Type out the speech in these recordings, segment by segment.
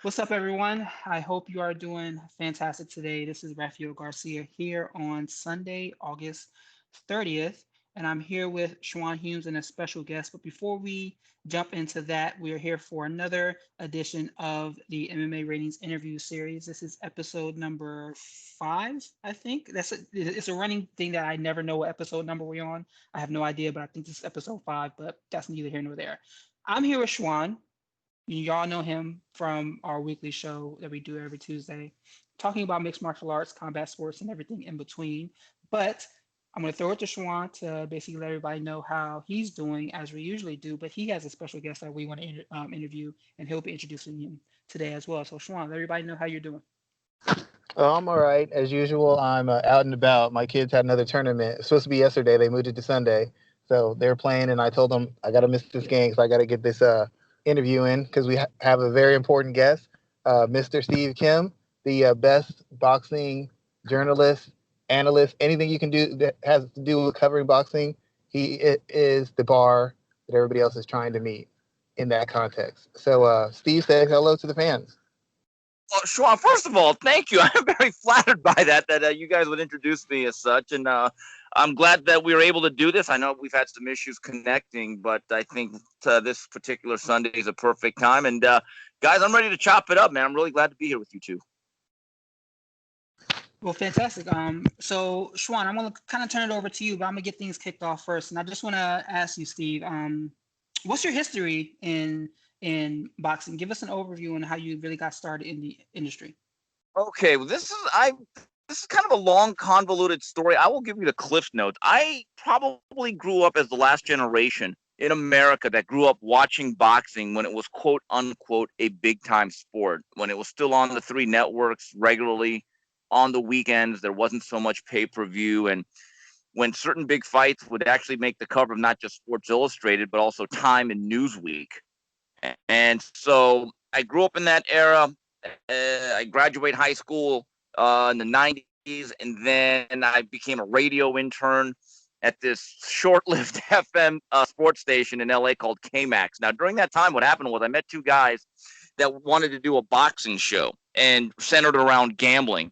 What's up, everyone? I hope you are doing fantastic today. This is Raphael Garcia here on Sunday, August 30th, and I'm here with Schwan Humes and a special guest. But before we jump into that, we are here for another edition of the MMA Ratings interview series. This is episode number 5, I think. It's a running thing that I never know what episode number we're on. I have no idea, but I think this is episode 5, but that's neither here nor there. I'm here with Schwan. Y'all know him from our weekly show that we do every Tuesday, talking about mixed martial arts, combat sports, and everything in between. But I'm going to throw it to Schwan to basically let everybody know how he's doing, as we usually do. But he has a special guest that we want to interview, and he'll be introducing him today as well. So, Schwan, let everybody know how you're doing. Oh, I'm all right. As usual, I'm out and about. My kids had another tournament. It was supposed to be yesterday. They moved it to Sunday. So they're playing, and I told them I got to miss this game, so I got to get this interview in because we have a very important guest, Mr. Steve Kim, the best boxing journalist, analyst, anything you can do that has to do with covering boxing. Is the bar that everybody else is trying to meet in that context. So, Steve, say hello to the fans. Well, Schwan, first of all, thank you. I'm very flattered by that you guys would introduce me as such. And I'm glad that we were able to do this. I know we've had some issues connecting, but I think this particular Sunday is a perfect time. And guys, I'm ready to chop it up, man. I'm really glad to be here with you two. Well, fantastic. So Schwan, I'm gonna kind of turn it over to you, but I'm gonna get things kicked off first. And I just want to ask you, Steve, what's your history in boxing? Give us an overview on how you really got started in the industry. Okay, well, this is kind of a long, convoluted story. I will give you the cliff notes. I probably grew up as the last generation in America that grew up watching boxing when it was quote unquote a big time sport, when it was still on the three networks regularly on the weekends. There wasn't so much pay-per-view, and when certain big fights would actually make the cover of not just Sports Illustrated, but also Time and Newsweek. And so I grew up in that era. I graduated high school in the 90s, and then I became a radio intern at this short-lived FM sports station in LA called KMAX. Now, during that time, what happened was I met two guys that wanted to do a boxing show and centered around gambling.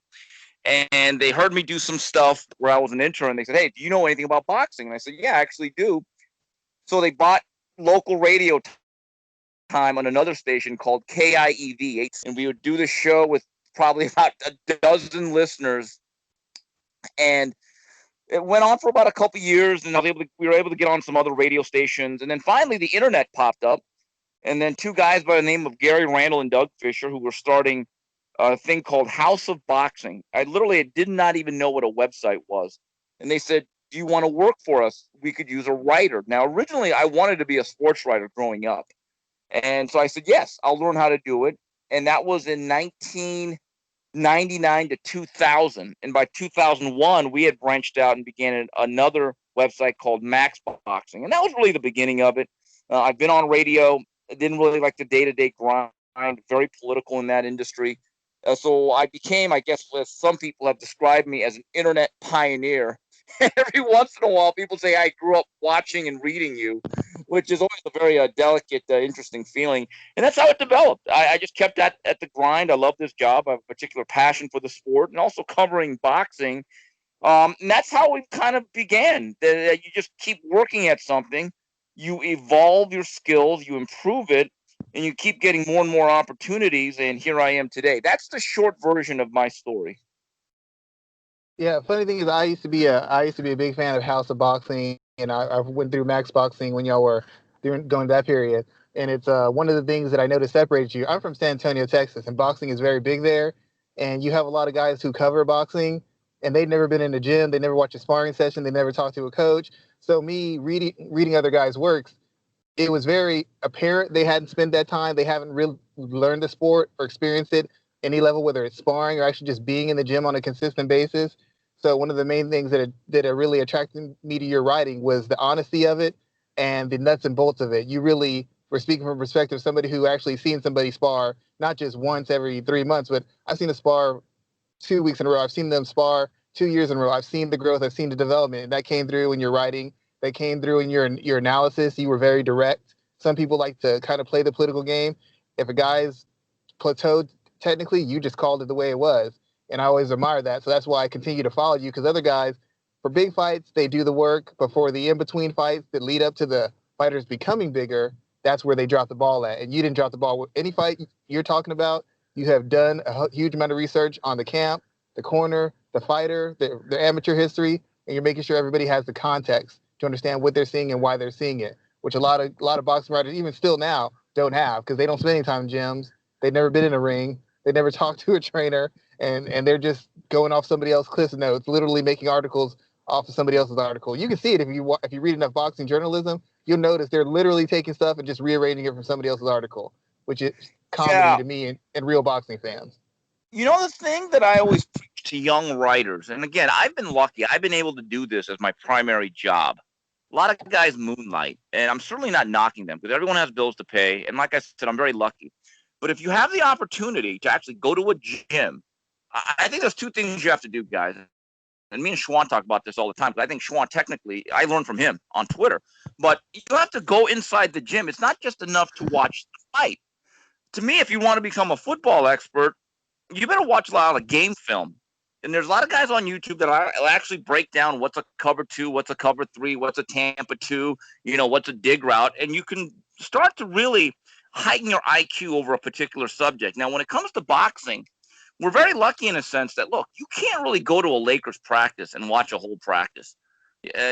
And they heard me do some stuff where I was an intern. They said, "Hey, do you know anything about boxing?" And I said, "Yeah, I actually do." So they bought local radio time on another station called KIEV, and we would do the show with probably about a dozen listeners. And it went on for about a couple years, and we were able to get on some other radio stations. And then finally, the internet popped up, and then two guys by the name of Gary Randall and Doug Fisher, who were starting a thing called House of Boxing. I literally did not even know what a website was. And they said, "Do you want to work for us? We could use a writer." Now, originally, I wanted to be a sports writer growing up. And so I said, "Yes, I'll learn how to do it." And that was in 1999 to 2000. And by 2001, we had branched out and began another website called Max Boxing. And that was really the beginning of it. I've been on radio. I didn't really like the day-to-day grind, very political in that industry. So I became, I guess, as some people have described me, as an internet pioneer. Every once in a while, people say I grew up watching and reading you, which is always a very delicate, interesting feeling. And that's how it developed. I just kept at the grind. I love this job. I have a particular passion for the sport and also covering boxing. And that's how we kind of began. That you just keep working at something, you evolve your skills, you improve it, and you keep getting more and more opportunities. And here I am today. That's the short version of my story. Yeah, funny thing is, I used to be a big fan of House of Boxing, and I went through Max Boxing when y'all were going that period. And it's one of the things that I noticed separates you. I'm from San Antonio, Texas, and boxing is very big there. And you have a lot of guys who cover boxing, and they've never been in the gym, they never watched a sparring session, they never talked to a coach. So me reading other guys' works, it was very apparent they hadn't spent that time. They haven't really learned the sport or experienced it any level, whether it's sparring or actually just being in the gym on a consistent basis. So one of the main things that really attracted me to your writing was the honesty of it and the nuts and bolts of it. You really were speaking from a perspective of somebody who actually seen somebody spar, not just once every 3 months, but I've seen a spar 2 weeks in a row. I've seen them spar 2 years in a row. I've seen the growth. I've seen the development. And that came through in your writing. That came through in your analysis. You were very direct. Some people like to kind of play the political game. If a guy's plateaued technically. You just called it the way it was, and I always admire that. So that's why I continue to follow you, because other guys, for big fights, they do the work, but for the in between fights that lead up to the fighters becoming bigger, that's where they drop the ball at. And you didn't drop the ball with any fight you're talking about. You have done a huge amount of research on the camp, the corner, the fighter, the amateur history, and you're making sure everybody has the context to understand what they're seeing and why they're seeing it, which a lot of boxing writers, even still now, don't have, because they don't spend any time in gyms. They've never been in a ring. They never talked to a trainer, and they're just going off somebody else's cliff notes, literally making articles off of somebody else's article. You can see it if you read enough boxing journalism. You'll notice they're literally taking stuff and just rearranging it from somebody else's article, which is comedy to me and real boxing fans. You know, the thing that I always preach to young writers, and again, I've been lucky. I've been able to do this as my primary job. A lot of guys moonlight, and I'm certainly not knocking them, because everyone has bills to pay. And like I said, I'm very lucky. But if you have the opportunity to actually go to a gym, I think there's two things you have to do, guys. And me and Schwan talk about this all the time, because I think Schwan, technically, I learned from him on Twitter. But you have to go inside the gym. It's not just enough to watch the fight. To me, if you want to become a football expert, you better watch a lot of game film. And there's a lot of guys on YouTube that actually break down what's a cover 2, what's a cover 3, what's a Tampa 2, what's a dig route. And you can start to really heighten your IQ over a particular subject. Now, when it comes to boxing, we're very lucky in a sense that, look, you can't really go to a Lakers practice and watch a whole practice.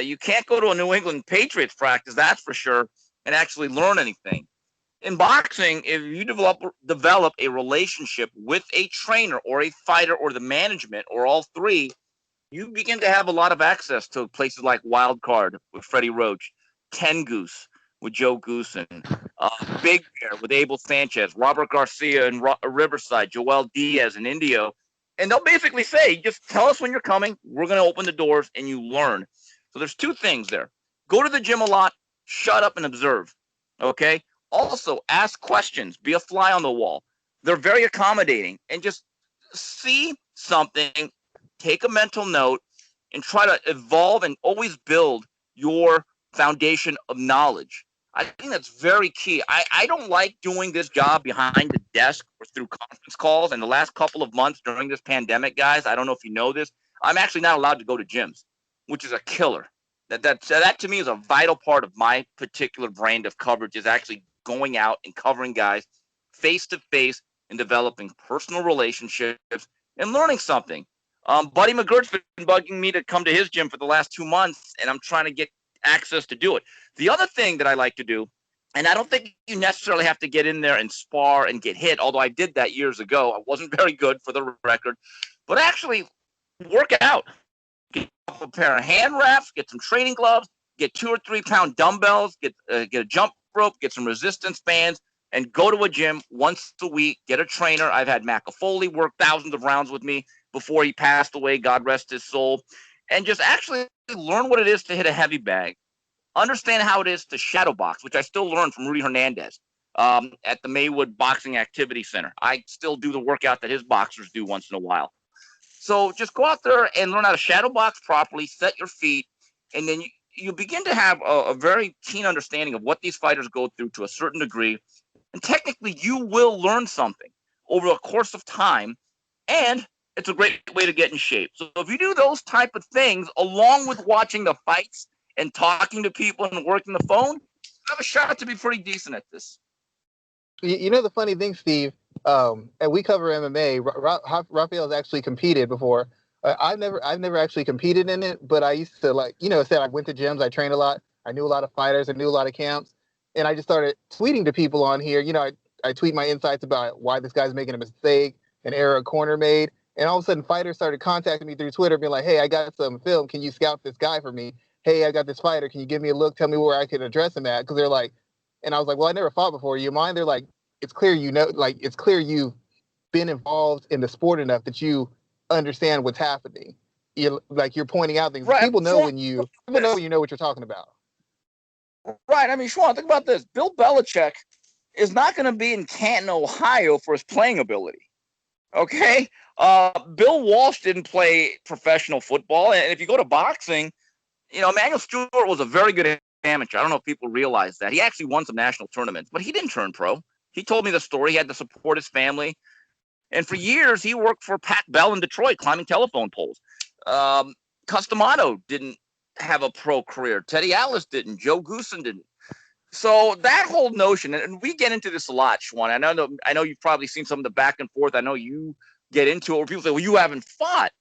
You can't go to a New England Patriots practice, that's for sure, and actually learn anything. In boxing, if you develop a relationship with a trainer or a fighter or the management or all three, you begin to have a lot of access to places like Wild Card with Freddie Roach, Ten Goose with Joe Goosen, Big Bear with Abel Sanchez, Robert Garcia in Riverside, Joel Diaz in Indio. And they'll basically say, just tell us when you're coming. We're going to open the doors, and you learn. So there's two things there. Go to the gym a lot, shut up and observe, okay? Also, ask questions. Be a fly on the wall. They're very accommodating. And just see something, take a mental note, and try to evolve and always build your foundation of knowledge. I think that's very key. I don't like doing this job behind the desk or through conference calls. And the last couple of months during this pandemic, guys, I don't know if you know this, I'm actually not allowed to go to gyms, which is a killer. That to me is a vital part of my particular brand of coverage, is actually going out and covering guys face to face and developing personal relationships and learning something. Buddy McGirt's been bugging me to come to his gym for the last 2 months, and I'm trying to get access to do it. The other thing that I like to do, and I don't think you necessarily have to get in there and spar and get hit, although I did that years ago. I wasn't very good, for the record, but actually work out. Get a pair of hand wraps, get some training gloves, get 2 or 3 pound dumbbells, get a jump rope, get some resistance bands, and go to a gym once a week. Get a trainer. I've had McAfoley work thousands of rounds with me before he passed away, God rest his soul, and just actually learn what it is to hit a heavy bag. Understand how it is to shadow box, which I still learned from Rudy Hernandez at the Maywood Boxing Activity Center. I still do the workout that his boxers do once in a while. So just go out there and learn how to shadow box properly, set your feet, and then you begin to have a very keen understanding of what these fighters go through to a certain degree. And technically, you will learn something over a course of time, and it's a great way to get in shape. So if you do those type of things, along with watching the fights and talking to people and working the phone, you have a shot to be pretty decent at this. You know the funny thing, Steve, and we cover MMA. Raphael's actually competed before. I've never actually competed in it, but I used to, said I went to gyms, I trained a lot, I knew a lot of fighters, I knew a lot of camps, and I just started tweeting to people on here. I tweet my insights about why this guy's making a mistake, an error a corner made, and all of a sudden fighters started contacting me through Twitter, being like, "Hey, I got some film. Can you scout this guy for me? Hey, I got this fighter. Can you give me a look? Tell me where I can address him at?" Because they're like, and I was like, "Well, I never fought before. You mind?" They're like, "It's clear it's clear you've been involved in the sport enough that you understand what's happening. You're pointing out things. Right. People know when you know what you're talking about." Right. I mean, Schwan, think about this. Bill Belichick is not going to be in Canton, Ohio for his playing ability. Okay? Bill Walsh didn't play professional football. And if you go to boxing, Emanuel Stewart was a very good amateur. I don't know if people realize that. He actually won some national tournaments, but he didn't turn pro. He told me the story. He had to support his family. And for years, he worked for Pat Bell in Detroit, climbing telephone poles. Customato didn't have a pro career. Teddy Atlas didn't. Joe Goosen didn't. So that whole notion, and we get into this a lot, Schwan. I know you've probably seen some of the back and forth. I know you get into it where people say, well, you haven't fought.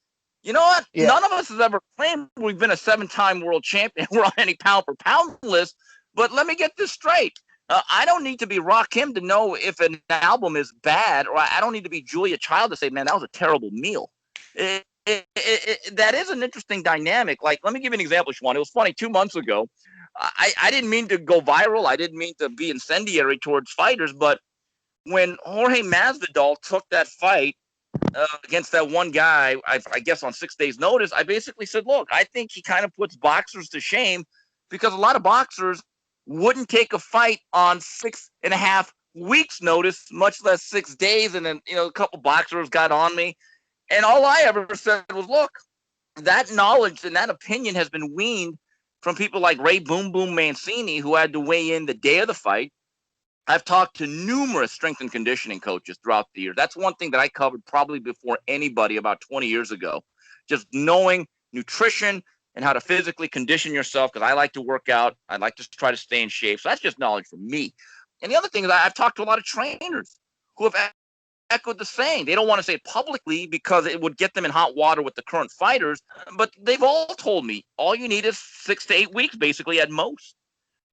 You know what? Yeah. None of us has ever claimed we've been a 7-time world champion. We're on any pound-for-pound list. But let me get this straight. I don't need to be Rakim to know if an album is bad, or I don't need to be Julia Child to say, man, that was a terrible meal. That is an interesting dynamic. Like, let me give you an example, Schwan. It was funny. 2 months ago, I didn't mean to go viral. I didn't mean to be incendiary towards fighters. But when Jorge Masvidal took that fight against that one guy, I guess on 6 days' notice, I basically said, look, I think he kind of puts boxers to shame because a lot of boxers wouldn't take a fight on 6.5 weeks' notice, much less 6 days. And then, a couple boxers got on me. And all I ever said was, look, that knowledge and that opinion has been weaned from people like Ray Boom Boom Mancini, who had to weigh in the day of the fight. I've talked to numerous strength and conditioning coaches throughout the year. That's one thing that I covered probably before anybody about 20 years ago. Just knowing nutrition and how to physically condition yourself, because I like to work out. I like to try to stay in shape. So that's just knowledge from me. And the other thing is I've talked to a lot of trainers who have echoed the same. They don't want to say it publicly because it would get them in hot water with the current fighters. But they've all told me all you need is 6 to 8 weeks, basically, at most.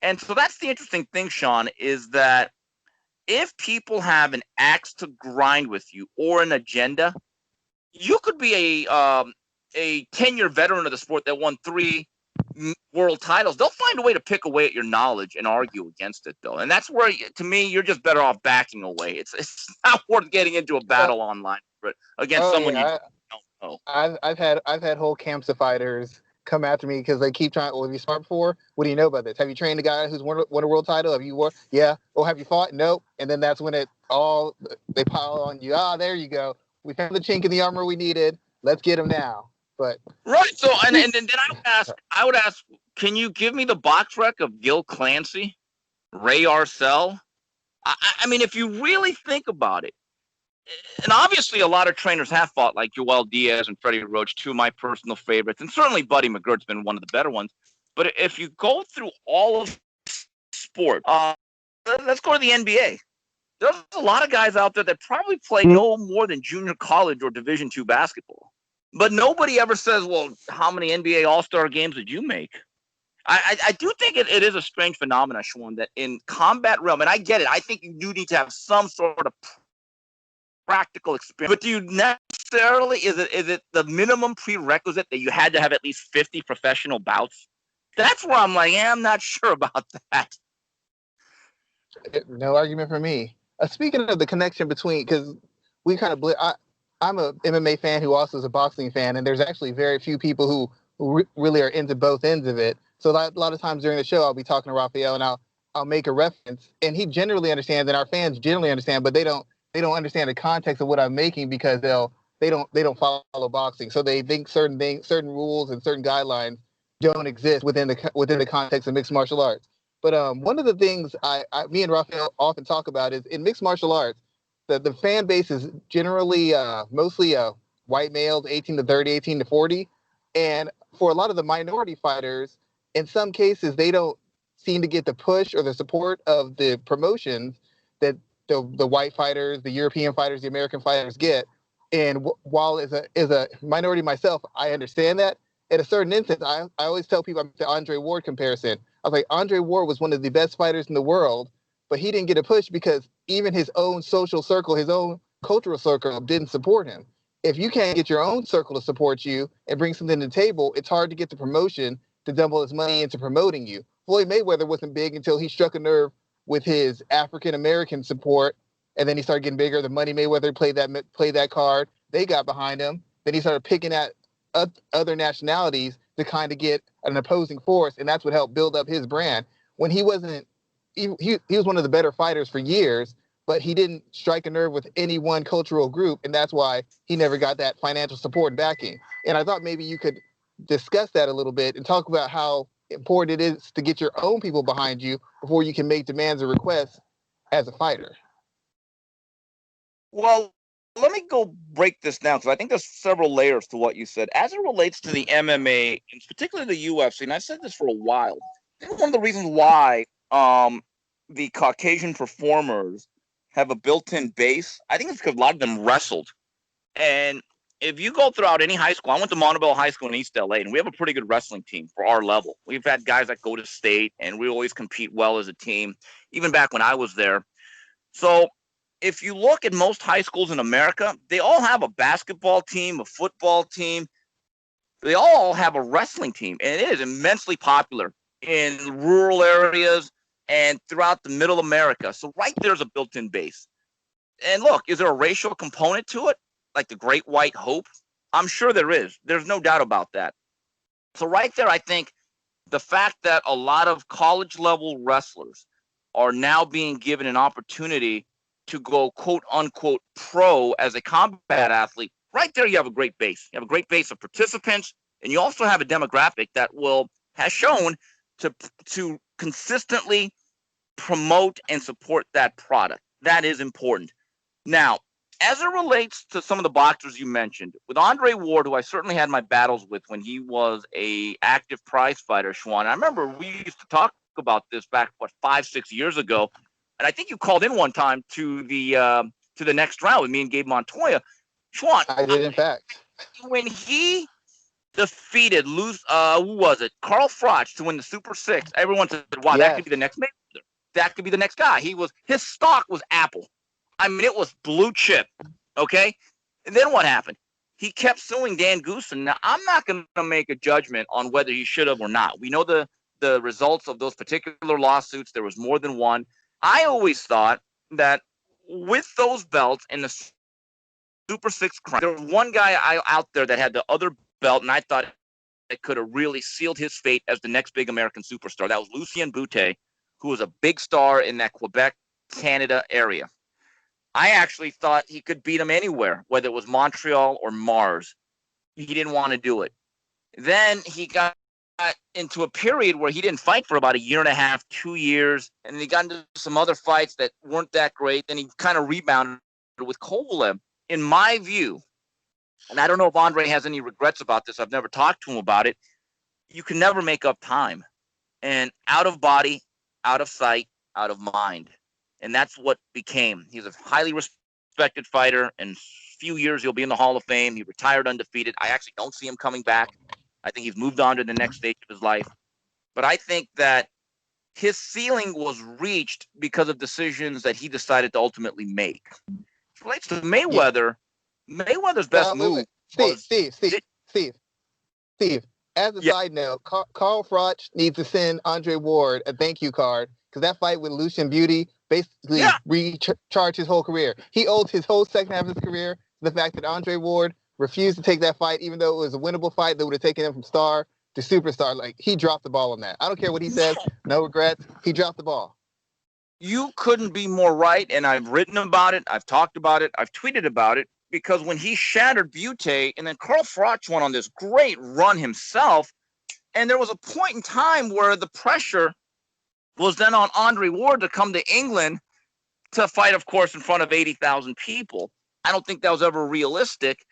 And so that's the interesting thing, Sean, is that if people have an axe to grind with you or an agenda, you could be a 10-year veteran of the sport that won 3 world titles. They'll find a way to pick away at your knowledge and argue against it, though. And that's where, to me, you're just better off backing away. It's not worth getting into a battle online against someone you don't know. I've had whole camps of fighters come after me because they keep trying. Well, have you sparred before? What do you know about this? Have you trained a guy who's won a world title? Have you won? Yeah. Oh, have you fought? No. And then that's when they pile on you. There you go. We found the chink in the armor we needed. Let's get him now. But right. So and then I would ask, can you give me the box rec of Gil Clancy, Ray Arcel? I mean, if you really think about it, and obviously a lot of trainers have fought, like Joel Diaz and Freddie Roach, 2 of my personal favorites, and certainly Buddy McGirt's been one of the better ones. But if you go through all of sport, let's go to the NBA. There's a lot of guys out there that probably play no more than junior college or Division II basketball. But nobody ever says, well, how many NBA All-Star games did you make? I do think it is a strange phenomenon, Schwan, that in combat realm, and I get it, I think you do need to have some sort of practical experience. But do you necessarily, is it the minimum prerequisite that you had to have at least 50 professional bouts? That's where I'm like, I'm not sure about that. No argument for me. Speaking of the connection between, because we kind of I'm a MMA fan who also is a boxing fan, and there's actually very few people who really are into both ends of it. So a lot of times during the show, I'll be talking to Raphael, and I'll make a reference, and he generally understands, and our fans generally understand, but they don't understand the context of what I'm making because they don't follow boxing. So they think certain rules and certain guidelines don't exist within the context of mixed martial arts. But one of the things me and Raphael often talk about is in mixed martial arts, the fan base is generally mostly white males, 18 to 30, 18 to 40. And for a lot of the minority fighters, in some cases, they don't seem to get the push or the support of the promotions that the white fighters, the European fighters, the American fighters get. And while as a minority myself, I understand that. In a certain instance, I always tell people the Andre Ward comparison. I was like, Andre Ward was one of the best fighters in the world, but he didn't get a push because even his own social circle, his own cultural circle didn't support him. If you can't get your own circle to support you and bring something to the table, it's hard to get the promotion to double his money into promoting you. Floyd Mayweather wasn't big until he struck a nerve with his African-American support, and then he started getting bigger. The Money Mayweather played that card. They got behind him. Then he started picking at other nationalities to kind of get an opposing force, and that's what helped build up his brand. When he wasn't, he was one of the better fighters for years, but he didn't strike a nerve with any one cultural group, and that's why he never got that financial support and backing. And I thought maybe you could discuss that a little bit and talk about how important it is to get your own people behind you before you can make demands or requests as a fighter. Well, let me go break this down because I think there's several layers to what you said. As it relates to the MMA, and particularly the UFC, and I've said this for a while, I think one of the reasons why the Caucasian performers have a built-in base, I think it's because a lot of them wrestled. And if you go throughout any high school, I went to Montebello High School in East LA, and we have a pretty good wrestling team for our level. We've had guys that go to state, and we always compete well as a team, even back when I was there. So if you look at most high schools in America, they all have a basketball team, a football team. They all have a wrestling team, and it is immensely popular in rural areas and throughout the middle America. So right there's a built-in base. And look, is there a racial component to it? Like the Great White Hope? I'm sure there is. There's no doubt about that. So right there, I think the fact that a lot of college level wrestlers are now being given an opportunity to go quote unquote pro as a combat athlete, right there you have a great base. You have a great base of participants, and you also have a demographic that has shown to consistently promote and support that product. That is important. Now, as it relates to some of the boxers you mentioned, with Andre Ward, who I certainly had my battles with when he was a active prize fighter, Schwan. I remember we used to talk about this back 5-6 years ago, and I think you called in one time to the next round with me and Gabe Montoya. Schwan, I did, in fact. when he defeated who was it? Carl Froch to win the Super Six. Everyone said, "Wow, that could Yes. be the next Mayweather. That could be the next guy." His stock was Apple. I mean, it was blue chip. Okay, and then what happened? He kept suing Dan Goossen. Now, I'm not going to make a judgment on whether he should have or not. We know the results of those particular lawsuits. There was more than one. I always thought that with those belts and the Super Six crown, there was one guy out there that had the other belt, and I thought it could have really sealed his fate as the next big American superstar. That was Lucien Boutte, who was a big star in that Quebec, Canada area. I actually thought he could beat him anywhere, whether it was Montreal or Mars. He didn't want to do it. Then he got into a period where he didn't fight for about a year and a half, 2 years, and then he got into some other fights that weren't that great. Then he kind of rebounded with Kovalev. In my view, and I don't know if Andre has any regrets about this, I've never talked to him about it, you can never make up time. And out of body, out of sight, out of mind. And that's what became. He's a highly respected fighter. In a few years, he'll be in the Hall of Fame. He retired undefeated. I actually don't see him coming back. I think he's moved on to the next stage of his life. But I think that his ceiling was reached because of decisions that he decided to ultimately make. As it relates to Yeah. Mayweather, Mayweather's best move was Steve. As a yeah, side note, Carl Froch needs to send Andre Ward a thank you card because that fight with Lucian Beauty basically yeah. recharged his whole career. He owes his whole second half of his career to the fact that Andre Ward refused to take that fight, even though it was a winnable fight that would have taken him from star to superstar. Like, he dropped the ball on that. I don't care what he says. No regrets. He dropped the ball. You couldn't be more right, and I've written about it, I've talked about it, I've tweeted about it, because when he shattered Butte, and then Carl Froch went on this great run himself, and there was a point in time where the pressure was then on Andre Ward to come to England to fight, of course, in front of 80,000 people. I don't think that was ever realistic.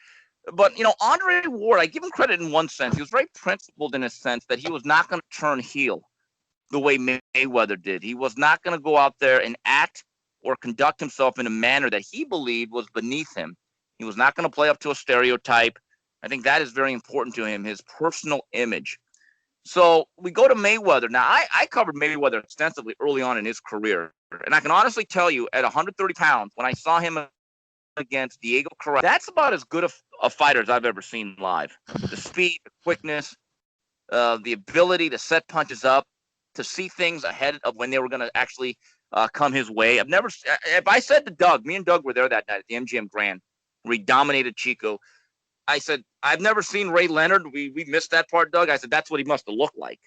But, Andre Ward, I give him credit in one sense. He was very principled in a sense that he was not going to turn heel the way Mayweather did. He was not going to go out there and act or conduct himself in a manner that he believed was beneath him. He was not going to play up to a stereotype. I think that is very important to him, his personal image. So we go to Mayweather. Now, I covered Mayweather extensively early on in his career. And I can honestly tell you, at 130 pounds, when I saw him against Diego Corrales, that's about as good a fighter as I've ever seen live. The speed, the quickness, the ability to set punches up, to see things ahead of when they were going to actually come his way. If I said to Doug, me and Doug were there that night at the MGM Grand, where he dominated Chico. I said, I've never seen Ray Leonard. We missed that part, Doug. I said, that's what he must have looked like.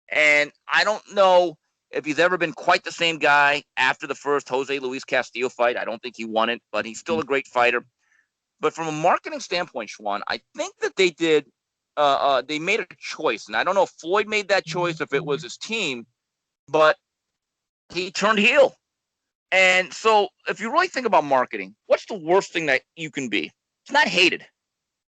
And I don't know if he's ever been quite the same guy after the first Jose Luis Castillo fight. I don't think he won it, but he's still a great fighter. But from a marketing standpoint, Schwan, I think that they made a choice. And I don't know if Floyd made that choice, if it was his team, but he turned heel. And so if you really think about marketing, what's the worst thing that you can be? It's not hated.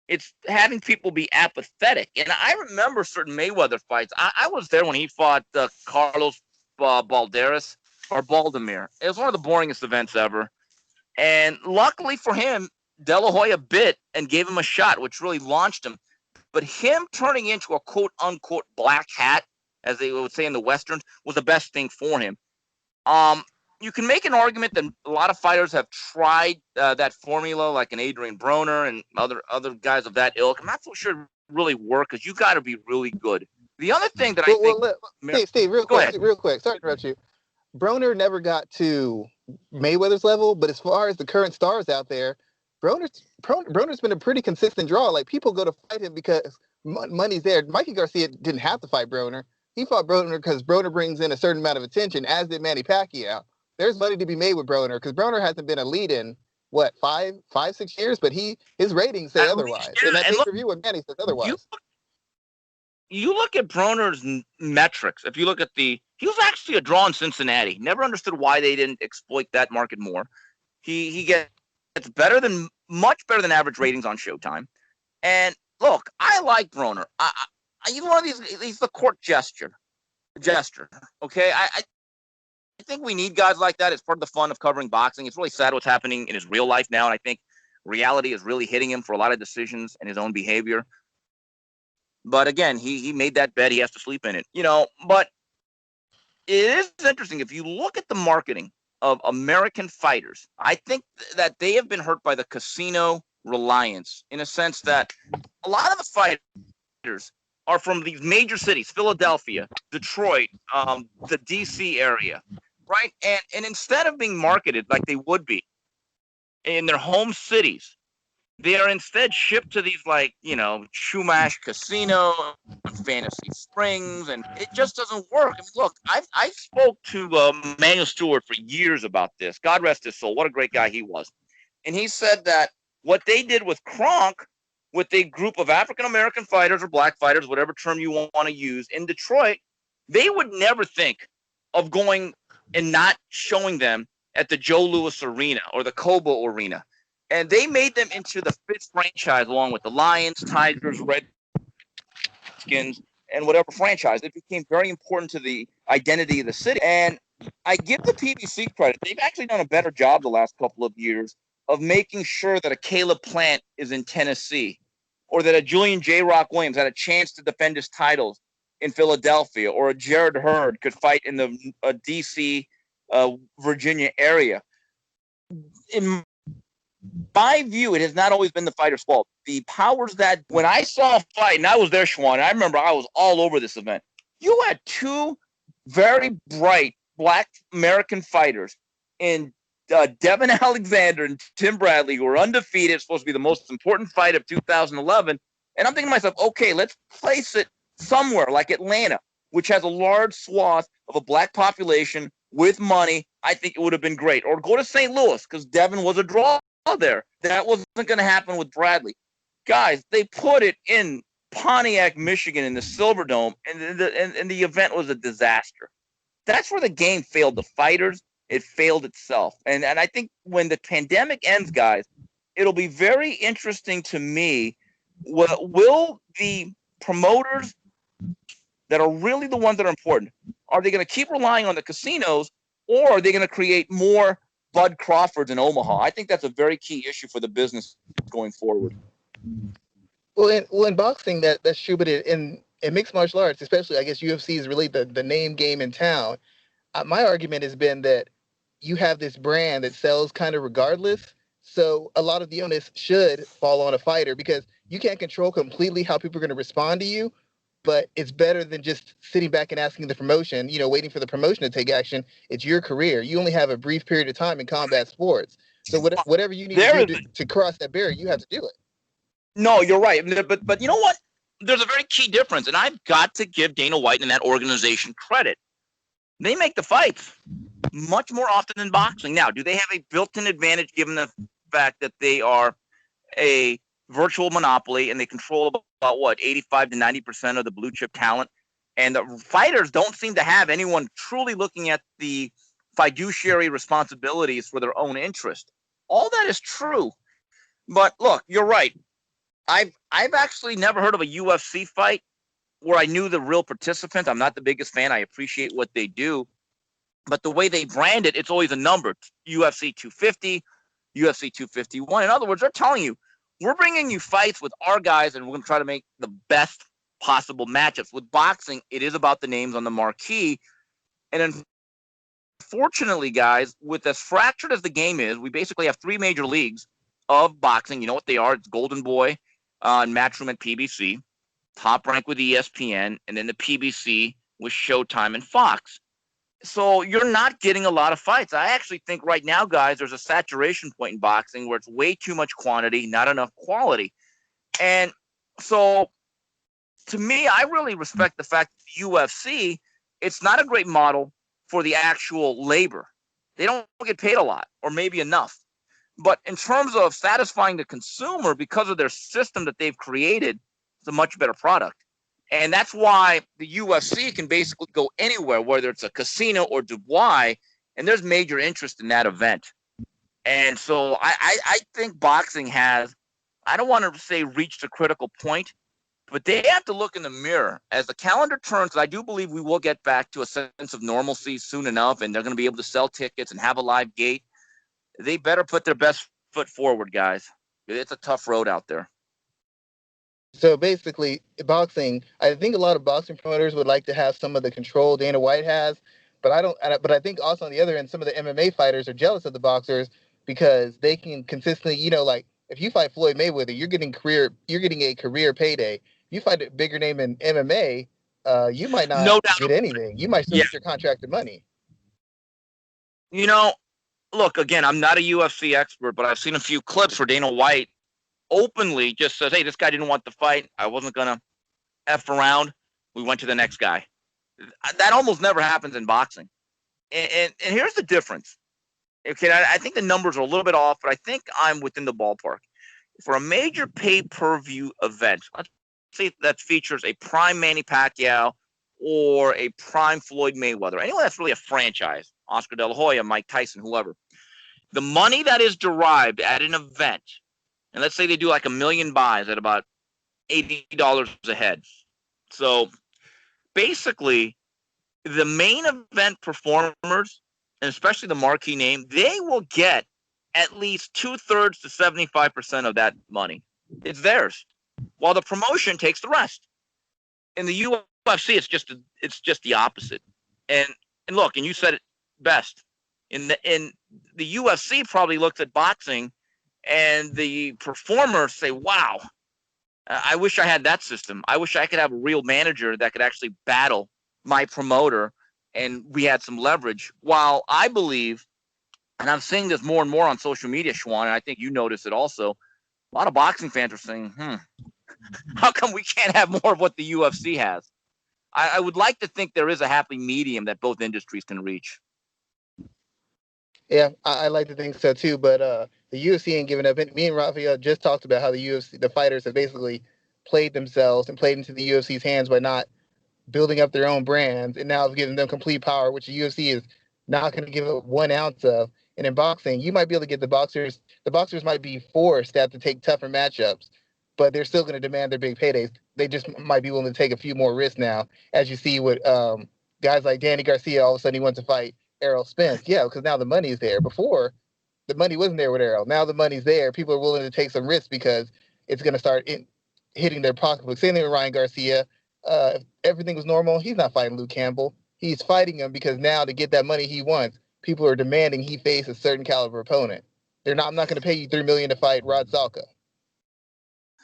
It's having people be apathetic. And I remember certain Mayweather fights. I was there when he fought Carlos Balderas or Baldemir. It was one of the boringest events ever. And luckily for him, De La Hoya bit and gave him a shot, which really launched him. But him turning into a quote unquote black hat, as they would say in the Westerns, was the best thing for him. You can make an argument that a lot of fighters have tried that formula, like an Adrian Broner and other guys of that ilk. I'm not so sure it really work because you got to be really good. The other thing that I think, Steve, real go quick, ahead. real quick. Sorry to interrupt you. Broner never got to Mayweather's level, but as far as the current stars out there, Broner's been a pretty consistent draw. Like, people go to fight him because money's there. Mikey Garcia didn't have to fight Broner. He fought Broner because Broner brings in a certain amount of attention, as did Manny Pacquiao. There's money to be made with Broner because Broner hasn't been a lead in what 5-6 years, but his ratings say otherwise. Yeah, and that and look, pay-per-view with Manny says otherwise. You look at Broner's metrics. If you look at he was actually a draw in Cincinnati. Never understood why they didn't exploit that market more. He gets much better than average ratings on Showtime. And look, I like Broner. He's one of these. He's the court jester. Okay, I think we need guys like that. It's part of the fun of covering boxing. It's really sad what's happening in his real life now, and I think reality is really hitting him for a lot of decisions and his own behavior. But again, he made that bed. He has to sleep in it, But it is interesting. If you look at the marketing of American fighters, I think that they have been hurt by the casino reliance, in a sense that a lot of the fighters are from these major cities, Philadelphia, Detroit, the D.C. area, right? And instead of being marketed like they would be in their home cities, they are instead shipped to these, Chumash Casino and Fantasy Springs, and it just doesn't work. I mean, look, I spoke to Manuel Stewart for years about this. God rest his soul. What a great guy he was. And he said that what they did with Kronk, with a group of African-American fighters or black fighters, whatever term you want to use, in Detroit, they would never think of going and not showing them at the Joe Louis Arena or the Cobo Arena. And they made them into the fifth franchise, along with the Lions, Tigers, Redskins, and whatever franchise. It became very important to the identity of the city. And I give the PBC credit. They've actually done a better job the last couple of years of making sure that a Caleb Plant is in Tennessee, or that a Julian J. Rock Williams had a chance to defend his titles in Philadelphia, or a Jared Hurd could fight in the D.C., Virginia area. In my view, it has not always been the fighter's fault. The powers that, when I saw a fight, and I was there, Schwan, I remember I was all over this event. You had two very bright black American fighters in Devin Alexander and Tim Bradley, who were undefeated, supposed to be the most important fight of 2011. And I'm thinking to myself, okay, let's place it somewhere like Atlanta, which has a large swath of a black population with money. I think it would have been great. Or go to St. Louis, because Devin was a draw there. That wasn't going to happen with Bradley. Guys, they put it in Pontiac, Michigan, in the Silverdome, and the event was a disaster. That's where the game failed the fighters. It failed itself. And I think when the pandemic ends, guys, it'll be very interesting to me. Will the promoters that are really the ones that are important, are they going to keep relying on the casinos, or are they going to create more Bud Crawfords in Omaha? I think that's a very key issue for the business going forward. Well, in boxing, that's true, but in mixed martial arts, especially, I guess UFC is really the name game in town. My argument has been that you have this brand that sells kind of regardless. So a lot of the onus should fall on a fighter, because you can't control completely how people are going to respond to you. But it's better than just sitting back and asking the promotion, waiting for the promotion to take action. It's your career. You only have a brief period of time in combat sports. So whatever you need to do to cross that barrier, you have to do it. No, you're right. But you know what? There's a very key difference, and I've got to give Dana White and that organization credit. They make the fights much more often than boxing. Now, do they have a built-in advantage given the fact that they are a virtual monopoly and they control about 85 to 90% of the blue chip talent, and the fighters don't seem to have anyone truly looking at the fiduciary responsibilities for their own interest. All that is true. But look, you're right. I've actually never heard of a UFC fight where I knew the real participants. I'm not the biggest fan. I appreciate what they do. But the way they brand it, it's always a number. UFC 250, UFC 251. In other words, they're telling you, we're bringing you fights with our guys, and we're going to try to make the best possible matchups. With boxing, it is about the names on the marquee. And unfortunately, guys, with as fractured as the game is, we basically have three major leagues of boxing. You know what they are? It's Golden Boy and Matchroom at PBC, Top Rank with ESPN, and then the PBC with Showtime and Fox. So you're not getting a lot of fights. I actually think right now, guys, there's a saturation point in boxing where it's way too much quantity, not enough quality. And so to me, I really respect the fact that the UFC, it's not a great model for the actual labor. They don't get paid a lot or maybe enough. But in terms of satisfying the consumer, because of their system that they've created, it's a much better product. And that's why the UFC can basically go anywhere, whether it's a casino or Dubai, and there's major interest in that event. And so I think boxing has, I don't want to say reached a critical point, but they have to look in the mirror. As the calendar turns, I do believe we will get back to a sense of normalcy soon enough, and they're going to be able to sell tickets and have a live gate. They better put their best foot forward, guys. It's a tough road out there. So basically, boxing. I think a lot of boxing promoters would like to have some of the control Dana White has, but I don't. But I think also on the other end, some of the MMA fighters are jealous of the boxers because they can consistently, like if you fight Floyd Mayweather, you're getting a career payday. If you fight a bigger name in MMA, you might not No doubt. get anything. You might still get your contracted money. Look, again, I'm not a UFC expert, but I've seen a few clips where Dana White openly just says, hey, this guy didn't want the fight. I wasn't going to F around. We went to the next guy. That almost never happens in boxing. And here's the difference. Okay, I think the numbers are a little bit off, but I think I'm within the ballpark. For a major pay-per-view event, let's say that features a prime Manny Pacquiao or a prime Floyd Mayweather, anyone that's really a franchise, Oscar De La Hoya, Mike Tyson, whoever, the money that is derived at an event, and let's say they do like 1 million buys at about $80 a head. So basically, the main event performers, and especially the marquee name, they will get at least 2/3 to 75% of that money. It's theirs, while the promotion takes the rest. In the UFC, it's just the opposite. And look, and you said it best. In the UFC, probably looks at boxing, and the performers say, "Wow, I wish I had that system. I wish I could have a real manager that could actually battle my promoter, and we had some leverage." While I believe, and I'm seeing this more and more on social media, Schwan, and I think you notice it also, a lot of boxing fans are saying, how come we can't have more of what the UFC has? I would like to think there is a happy medium that both industries can reach. Yeah, I like to think so too, but the UFC ain't giving up. Me and Raphael just talked about how the fighters have basically played themselves and played into the UFC's hands by not building up their own brands, and now it's giving them complete power, which the UFC is not going to give up 1 ounce of. And in boxing, you might be able to get the boxers. The boxers might be forced to have to take tougher matchups, but they're still going to demand their big paydays. They just might be willing to take a few more risks now, as you see with guys like Danny Garcia. All of a sudden, he wants to fight Errol Spence. Yeah, because now the money's there. Before, the money wasn't there with Errol. Now the money's there. People are willing to take some risks because it's going to start hitting their pocketbook. Same thing with Ryan Garcia. If everything was normal, he's not fighting Luke Campbell. He's fighting him because now to get that money he wants, people are demanding he face a certain caliber opponent. I'm not going to pay you $3 million to fight Rod Salka.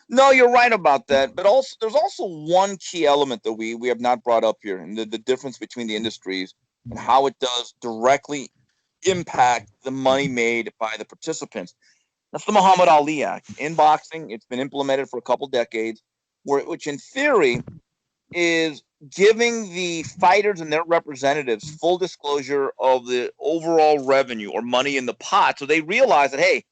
No, you're right about that. But also, there's also one key element that we have not brought up here, and the difference between the industries and how it does directly impact the money made by the participants. That's the Muhammad Ali Act. In boxing, it's been implemented for a couple decades, which in theory is giving the fighters and their representatives full disclosure of the overall revenue or money in the pot, so they realize that, hey,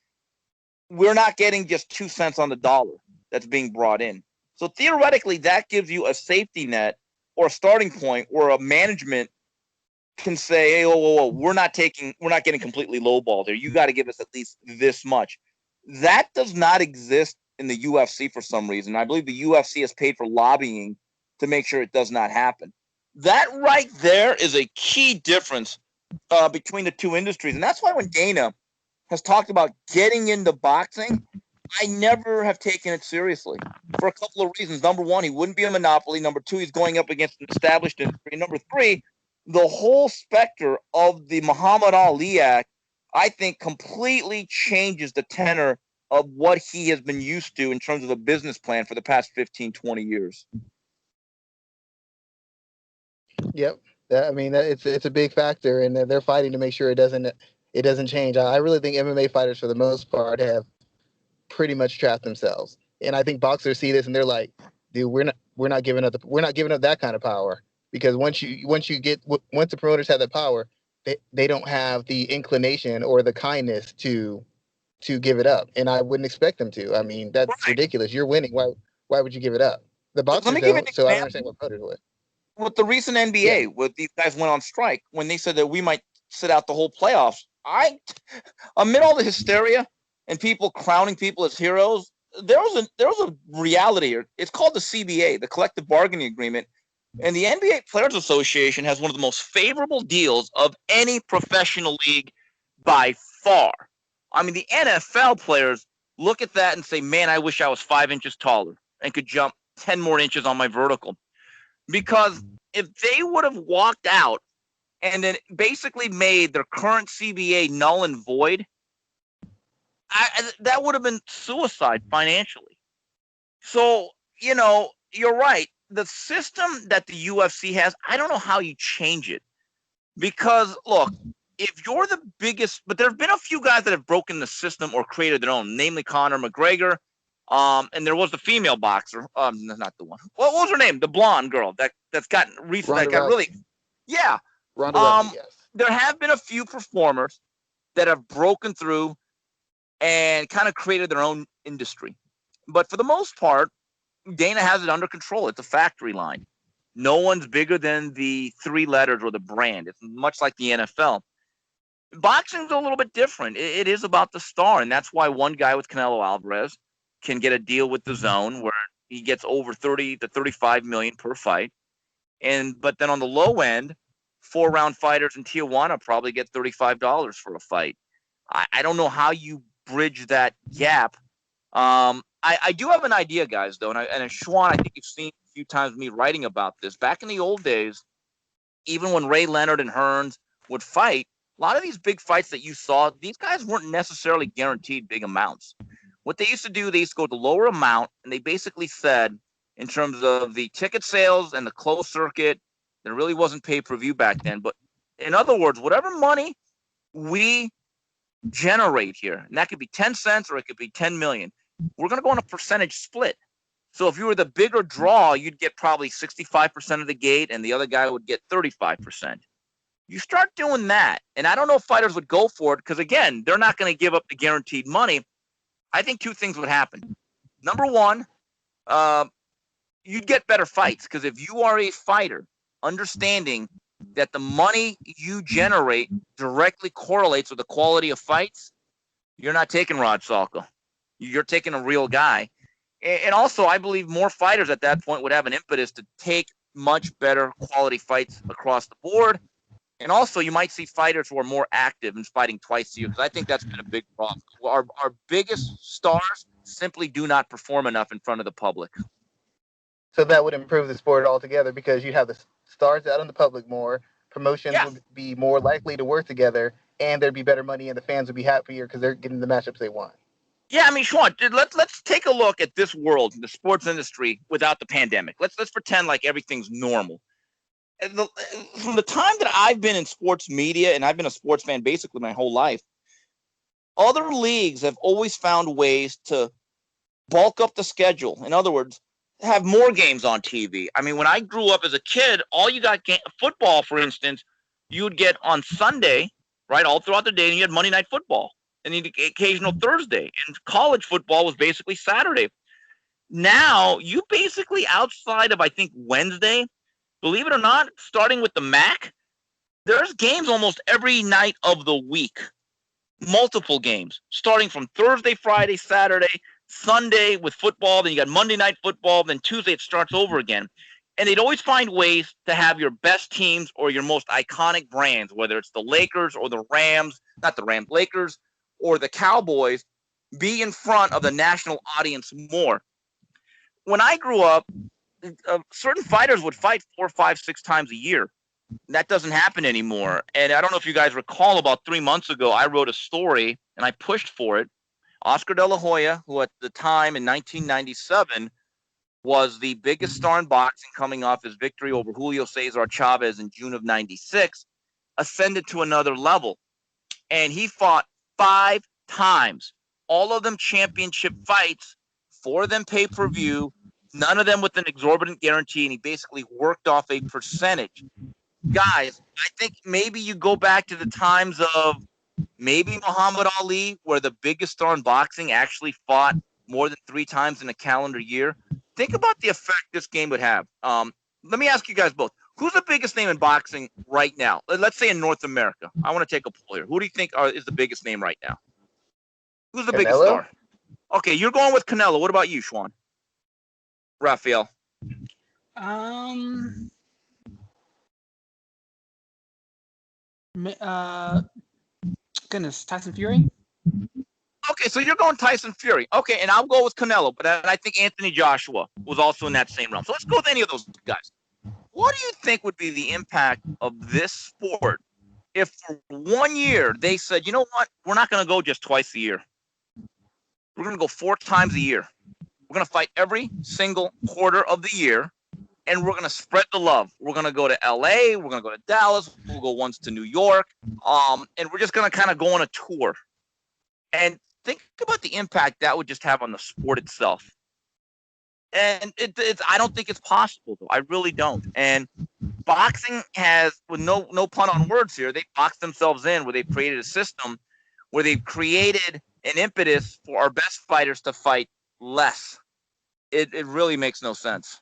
we're not getting just 2 cents on the dollar that's being brought in. So theoretically, that gives you a safety net or a starting point or a management can say, hey, whoa, we're not getting completely lowballed here. You got to give us at least this much. That does not exist in the UFC for some reason. I believe the UFC has paid for lobbying to make sure it does not happen. That right there is a key difference between the two industries. And that's why when Dana has talked about getting into boxing, I never have taken it seriously for a couple of reasons. Number one, he wouldn't be a monopoly. Number two, he's going up against an established industry. Number three, the whole specter of the Muhammad Ali Act, I think, completely changes the tenor of what he has been used to in terms of a business plan for the past 15, 20 years. Yep. I mean, it's a big factor, and they're fighting to make sure it doesn't change. I really think MMA fighters, for the most part, have pretty much trapped themselves. And I think boxers see this and they're like, dude, we're not giving up that kind of power, because once the promoters have that power, they don't have the inclination or the kindness to give it up. And I wouldn't expect them to. I mean, that's ridiculous. You're winning. Why would you give it up? The boxers don't, so I don't understand what promoters would. With the recent NBA, with these guys went on strike, when they said that we might sit out the whole playoffs, amid all the hysteria and people crowning people as heroes, there was a reality here. It's called the CBA, the Collective Bargaining Agreement, and the NBA Players Association has one of the most favorable deals of any professional league by far. I mean, the NFL players look at that and say, man, I wish I was 5 inches taller and could jump 10 more inches on my vertical. Because if they would have walked out and then basically made their current CBA null and void, that would have been suicide financially. So, you're right. The system that the UFC has, I don't know how you change it. Because, look, if you're the biggest, but there have been a few guys that have broken the system or created their own, namely Conor McGregor. And there was the female boxer, not the one. What was her name? The blonde girl that's gotten recently got really, yeah. Ronda Rousey, yes. There have been a few performers that have broken through and kind of created their own industry, but for the most part, Dana has it under control. It's a factory line. No one's bigger than the 3 letters or the brand. It's much like the NFL. Boxing's a little bit different. It is about the star, and that's why one guy with Canelo Alvarez can get a deal with the Zone where he gets over 30 to 35 million per fight. But then on the low end, 4-round fighters in Tijuana probably get $35 for a fight. I don't know how you bridge that gap. I do have an idea, guys, though. And Schwan, I think you've seen a few times me writing about this. Back in the old days, even when Ray Leonard and Hearns would fight, a lot of these big fights that you saw, these guys weren't necessarily guaranteed big amounts. What they used to do, they used to go to lower amount, and they basically said, in terms of the ticket sales and the closed circuit, there really wasn't pay-per-view back then. But in other words, whatever money we generate here, and that could be 10 cents or it could be 10 million, we're going to go on a percentage split. So if you were the bigger draw, you'd get probably 65% of the gate, and the other guy would get 35%. You start doing that, and I don't know if fighters would go for it because, again, they're not going to give up the guaranteed money. I think 2 things would happen. Number one, you'd get better fights, because if you are a fighter, understanding that the money you generate directly correlates with the quality of fights, you're not taking Rod Salka. You're taking a real guy. And also, I believe more fighters at that point would have an impetus to take much better quality fights across the board. And also, you might see fighters who are more active and fighting twice a year, because I think that's been a big problem. Our biggest stars simply do not perform enough in front of the public. So that would improve the sport altogether, because you have the stars out in the public more, promotions would be more likely to work together, and there'd be better money, and the fans would be happier because they're getting the matchups they want. Yeah, I mean, Schwan, let's take a look at this world, the sports industry, without the pandemic. Let's pretend like everything's normal. From the time that I've been in sports media, and I've been a sports fan basically my whole life, other leagues have always found ways to bulk up the schedule. In other words, have more games on TV. I mean, when I grew up as a kid, all you got football, for instance, you would get on Sunday, right, all throughout the day, and you had Monday Night Football, and the occasional Thursday. And college football was basically Saturday. Now, you basically, outside of, I think, Wednesday, believe it or not, starting with the MAC, there's games almost every night of the week, multiple games, starting from Thursday, Friday, Saturday, Sunday with football. Then you got Monday night football. Then Tuesday it starts over again. And they'd always find ways to have your best teams or your most iconic brands, whether it's the Lakers or the Rams, not the Rams, Lakers or the Cowboys, be in front of the national audience more. When I grew up, certain fighters would fight 4, 5, 6 times a year. That doesn't happen anymore. And I don't know if you guys recall, about 3 months ago, I wrote a story and I pushed for it. Oscar De La Hoya, who at the time in 1997 was the biggest star in boxing, coming off his victory over Julio Cesar Chavez in June of 96, ascended to another level. And he fought 5 times, all of them championship fights, 4 of them pay-per-view, none of them with an exorbitant guarantee, and he basically worked off a percentage. Guys, I think maybe you go back to the times of maybe Muhammad Ali, where the biggest star in boxing actually fought more than 3 times in a calendar year. Think about the effect this game would have. Let me ask you guys both. Who's the biggest name in boxing right now? Let's say in North America. I want to take a poll here. Who do you think is the biggest name right now? Who's the biggest Canelo? star? Okay, you're going with Canelo. What about you, Schwan? Raphael? Goodness, Tyson Fury. Okay, so you're going Tyson Fury. Okay, and I'll go with Canelo, but I think Anthony Joshua was also in that same realm. So let's go with any of those guys. What do you think would be the impact of this sport if for 1 year they said, you know what, we're not going to go just twice a year. We're going to go 4 times a year. We're going to fight every single quarter of the year, and we're going to spread the love. We're going to go to LA. We're going to go to Dallas. We'll go once to New York. And we're just going to kind of go on a tour. And think about the impact that would just have on the sport itself. And it's I don't think it's possible, though. I really don't. And boxing has, with no pun on words here, they boxed themselves in where they've created a system where they've created an impetus for our best fighters to fight less. It really makes no sense.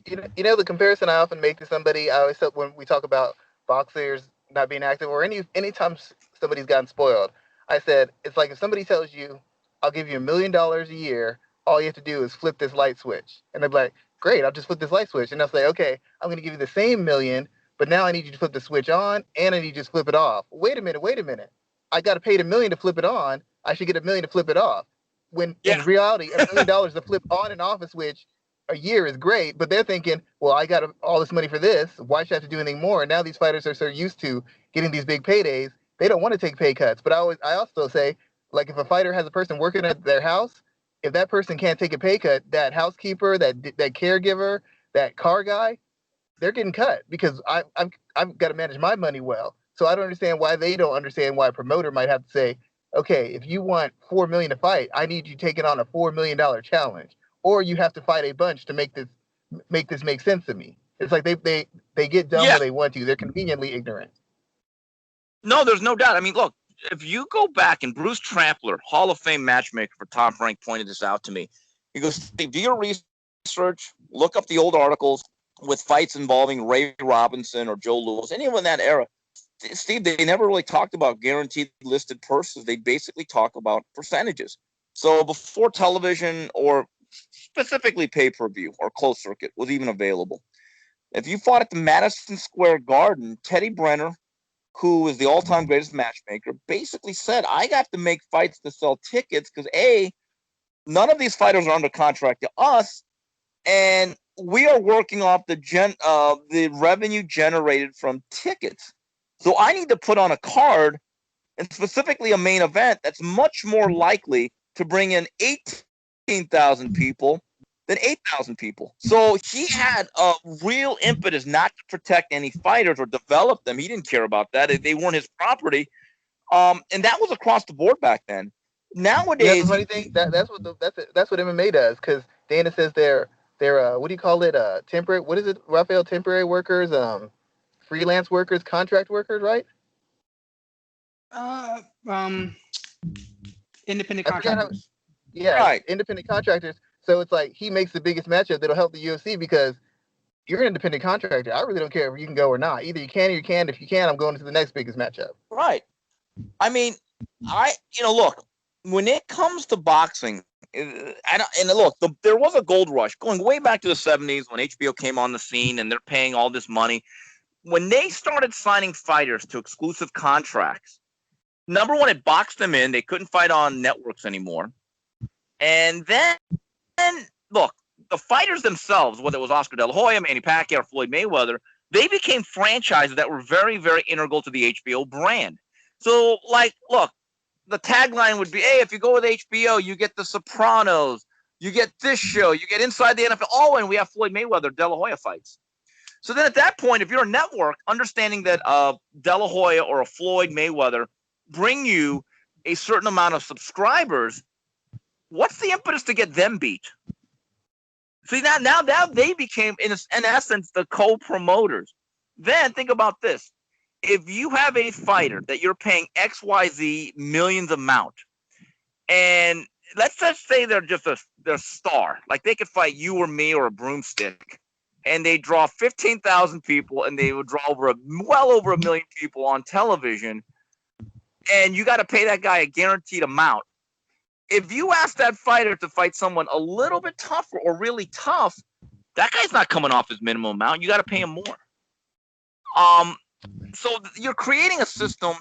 You know the comparison I often make to somebody. I always say when we talk about boxers not being active, or anytime somebody's gotten spoiled, I said it's like if somebody tells you, "I'll give you $1 million a year. All you have to do is flip this light switch," and they're like, "Great, I'll just flip this light switch," and they'll say, "Okay, I'm going to give you the same million, but now I need you to flip the switch on, and I need you to flip it off." Wait a minute. I got to pay $1 million to flip it on. I should get $1 million to flip it off. When in reality, $1 million to flip on and off a switch a year is great, but they're thinking, well, I got all this money for this. Why should I have to do anything more? And now these fighters are so used to getting these big paydays, they don't want to take pay cuts. But I also say, like, if a fighter has a person working at their house, if that person can't take a pay cut, that housekeeper, that caregiver, that car guy, they're getting cut because I've got to manage my money well. So I don't understand why they don't understand why a promoter might have to say, okay, if you want $4 million to fight, I need you taking on a $4 million challenge, or you have to fight a bunch to make this make sense to me. It's like they get dumb when they want to. They're conveniently ignorant. No, there's no doubt. I mean, look, if you go back, and Bruce Trampler, Hall of Fame matchmaker for Top Rank, pointed this out to me. He goes, Steve, do your research, look up the old articles with fights involving Ray Robinson or Joe Louis, anyone in that era. Steve, they never really talked about guaranteed listed purses. They basically talk about percentages. So before television, or specifically pay-per-view or closed circuit, was even available, if you fought at the Madison Square Garden, Teddy Brenner, who is the all-time greatest matchmaker, basically said, I got to make fights to sell tickets because, A, none of these fighters are under contract to us, and we are working off the revenue generated from tickets. So I need to put on a card, and specifically a main event, that's much more likely to bring in 18,000 people than 8,000 people. So he had a real impetus not to protect any fighters or develop them. He didn't care about that. They weren't his property. And that was across the board back then. Nowadays, the funny thing that's what MMA does, because Dana says they're what do you call it? Temporary. What is it, Raphael? Temporary workers, freelance workers, contract workers, right? Independent contractors. Right. Independent contractors. So it's like he makes the biggest matchup that'll help the UFC, because you're an independent contractor. I really don't care if you can go or not. Either you can or you can't. If you can, I'm going to the next biggest matchup. Right. I mean, look, when it comes to boxing, there was a gold rush going way back to the 70s when HBO came on the scene and they're paying all this money. When they started signing fighters to exclusive contracts, number one, it boxed them in. They couldn't fight on networks anymore. And then, look, the fighters themselves, whether it was Oscar De La Hoya, Manny Pacquiao, or Floyd Mayweather, they became franchises that were very, very integral to the HBO brand. So, look, the tagline would be, hey, if you go with HBO, you get The Sopranos, you get this show, you get Inside the NFL. Oh, and we have Floyd Mayweather, De La Hoya fights. So then at that point, if you're a network, understanding that De La Hoya or a Floyd Mayweather bring you a certain amount of subscribers, what's the impetus to get them beat? See, now they became, in essence, the co-promoters. Then think about this. If you have a fighter that you're paying XYZ millions amount, and let's just say they're just they're star, like they could fight you or me or a broomstick, and they draw 15,000 people, and they would draw well over a million people on television, and you got to pay that guy a guaranteed amount. If you ask that fighter to fight someone a little bit tougher or really tough, that guy's not coming off his minimum amount. You got to pay him more. So you're creating a system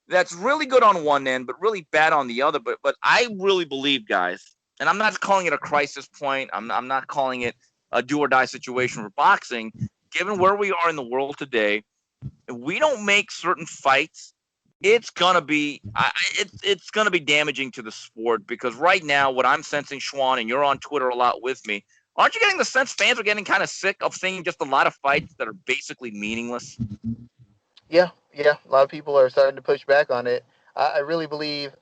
that's really good on one end, but really bad on the other. But I really believe, guys, and I'm not calling it a crisis point. I'm not calling it a do or die situation for boxing. Given where we are in the world today, if we don't make certain fights, it's gonna be damaging to the sport, because right now what I'm sensing, Schwan, and you're on Twitter a lot with me, aren't you getting the sense fans are getting kind of sick of seeing just a lot of fights that are basically meaningless? Yeah. A lot of people are starting to push back on it. I really believe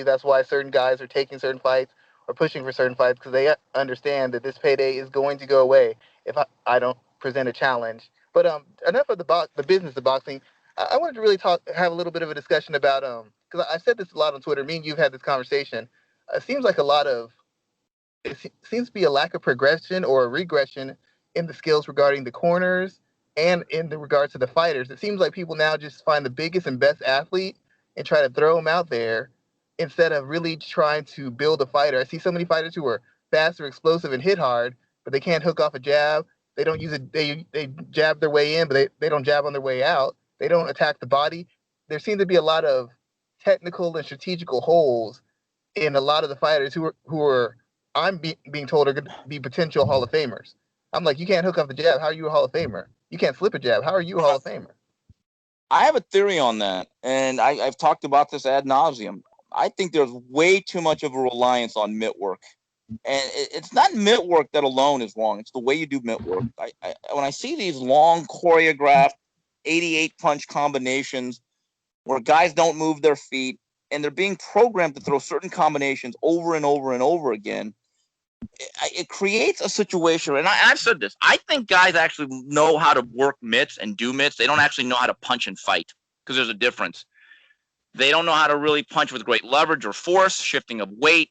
that's why certain guys are taking certain fights or pushing for certain fights, because they understand that this payday is going to go away if I don't present a challenge. But enough of the business of boxing. I wanted to really have a little bit of a discussion about because I said this a lot on Twitter. Me and you've had this conversation. It seems like it seems to be a lack of progression or a regression in the skills regarding the corners and in the regards to the fighters. It seems like people now just find the biggest and best athlete and try to throw him out there instead of really trying to build a fighter. I see so many fighters who are fast or explosive and hit hard, but they can't hook off a jab. They don't use it. They jab their way in, but they don't jab on their way out. They don't attack the body. There seem to be a lot of technical and strategical holes in a lot of the fighters who are being told are going to be potential Hall of Famers. I'm like, you can't hook off the jab. How are you a Hall of Famer? You can't flip a jab. How are you a Hall of Famer? I have a theory on that, and I've talked about this ad nauseum. I think there's way too much of a reliance on mitt work. And it's not mitt work that alone is wrong. It's the way you do mitt work. When I see these long choreographed 88 punch combinations where guys don't move their feet and they're being programmed to throw certain combinations over and over and over again, it creates a situation. And I've said this. I think guys actually know how to work mitts and do mitts. They don't actually know how to punch and fight, because there's a difference. They don't know how to really punch with great leverage or force, shifting of weight,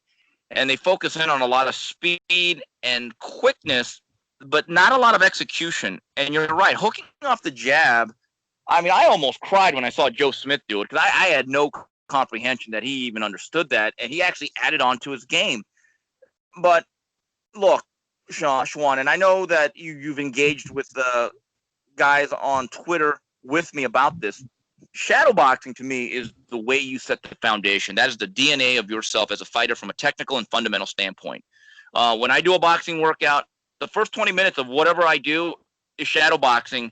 and they focus in on a lot of speed and quickness, but not a lot of execution. And you're right, hooking off the jab. I mean, I almost cried when I saw Joe Smith do it, because I had no comprehension that he even understood that, and he actually added on to his game. But look, Schwan, and I know that you've engaged with the guys on Twitter with me about this. Shadowboxing, to me, is the way you set the foundation. That is the DNA of yourself as a fighter from a technical and fundamental standpoint. When I do a boxing workout, the first 20 minutes of whatever I do is shadowboxing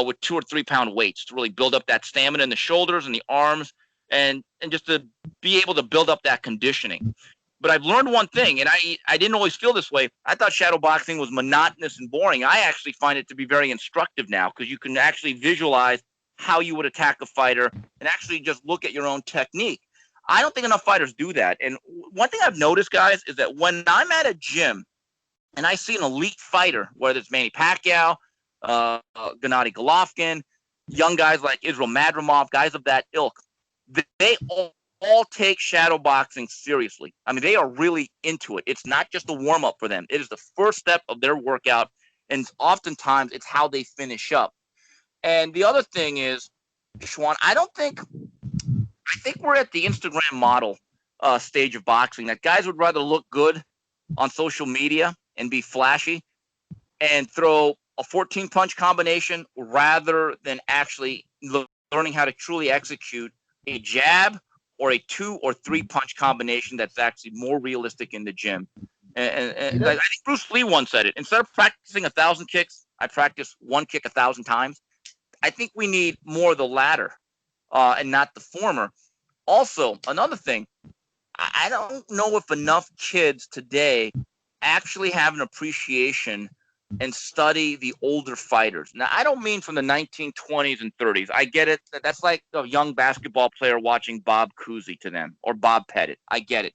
with 2 or 3 pound weights to really build up that stamina in the shoulders and the arms, and just to be able to build up that conditioning. But I've learned one thing, and I didn't always feel this way. I thought shadowboxing was monotonous and boring. I actually find it to be very instructive now, because you can actually visualize how you would attack a fighter and actually just look at your own technique. I don't think enough fighters do that. And one thing I've noticed, guys, is that when I'm at a gym and I see an elite fighter, whether it's Manny Pacquiao, Gennady Golovkin, young guys like Israel Madrimov, guys of that ilk, they all take shadowboxing seriously. I mean, they are really into it. It's not just a warm-up for them. It is the first step of their workout, and oftentimes it's how they finish up. And the other thing is, Schwan, I think we're at the Instagram model stage of boxing, that guys would rather look good on social media and be flashy and throw a 14 punch combination rather than actually learning how to truly execute a jab or a 2 or 3 punch combination that's actually more realistic in the gym. And I think Bruce Lee once said it. Instead of practicing 1,000 kicks, I practice one kick 1,000 times. I think we need more of the latter and not the former. Also, another thing, I don't know if enough kids today actually have an appreciation and study the older fighters. Now, I don't mean from the 1920s and 30s. I get it. That's like a young basketball player watching Bob Cousy to them, or Bob Pettit. I get it.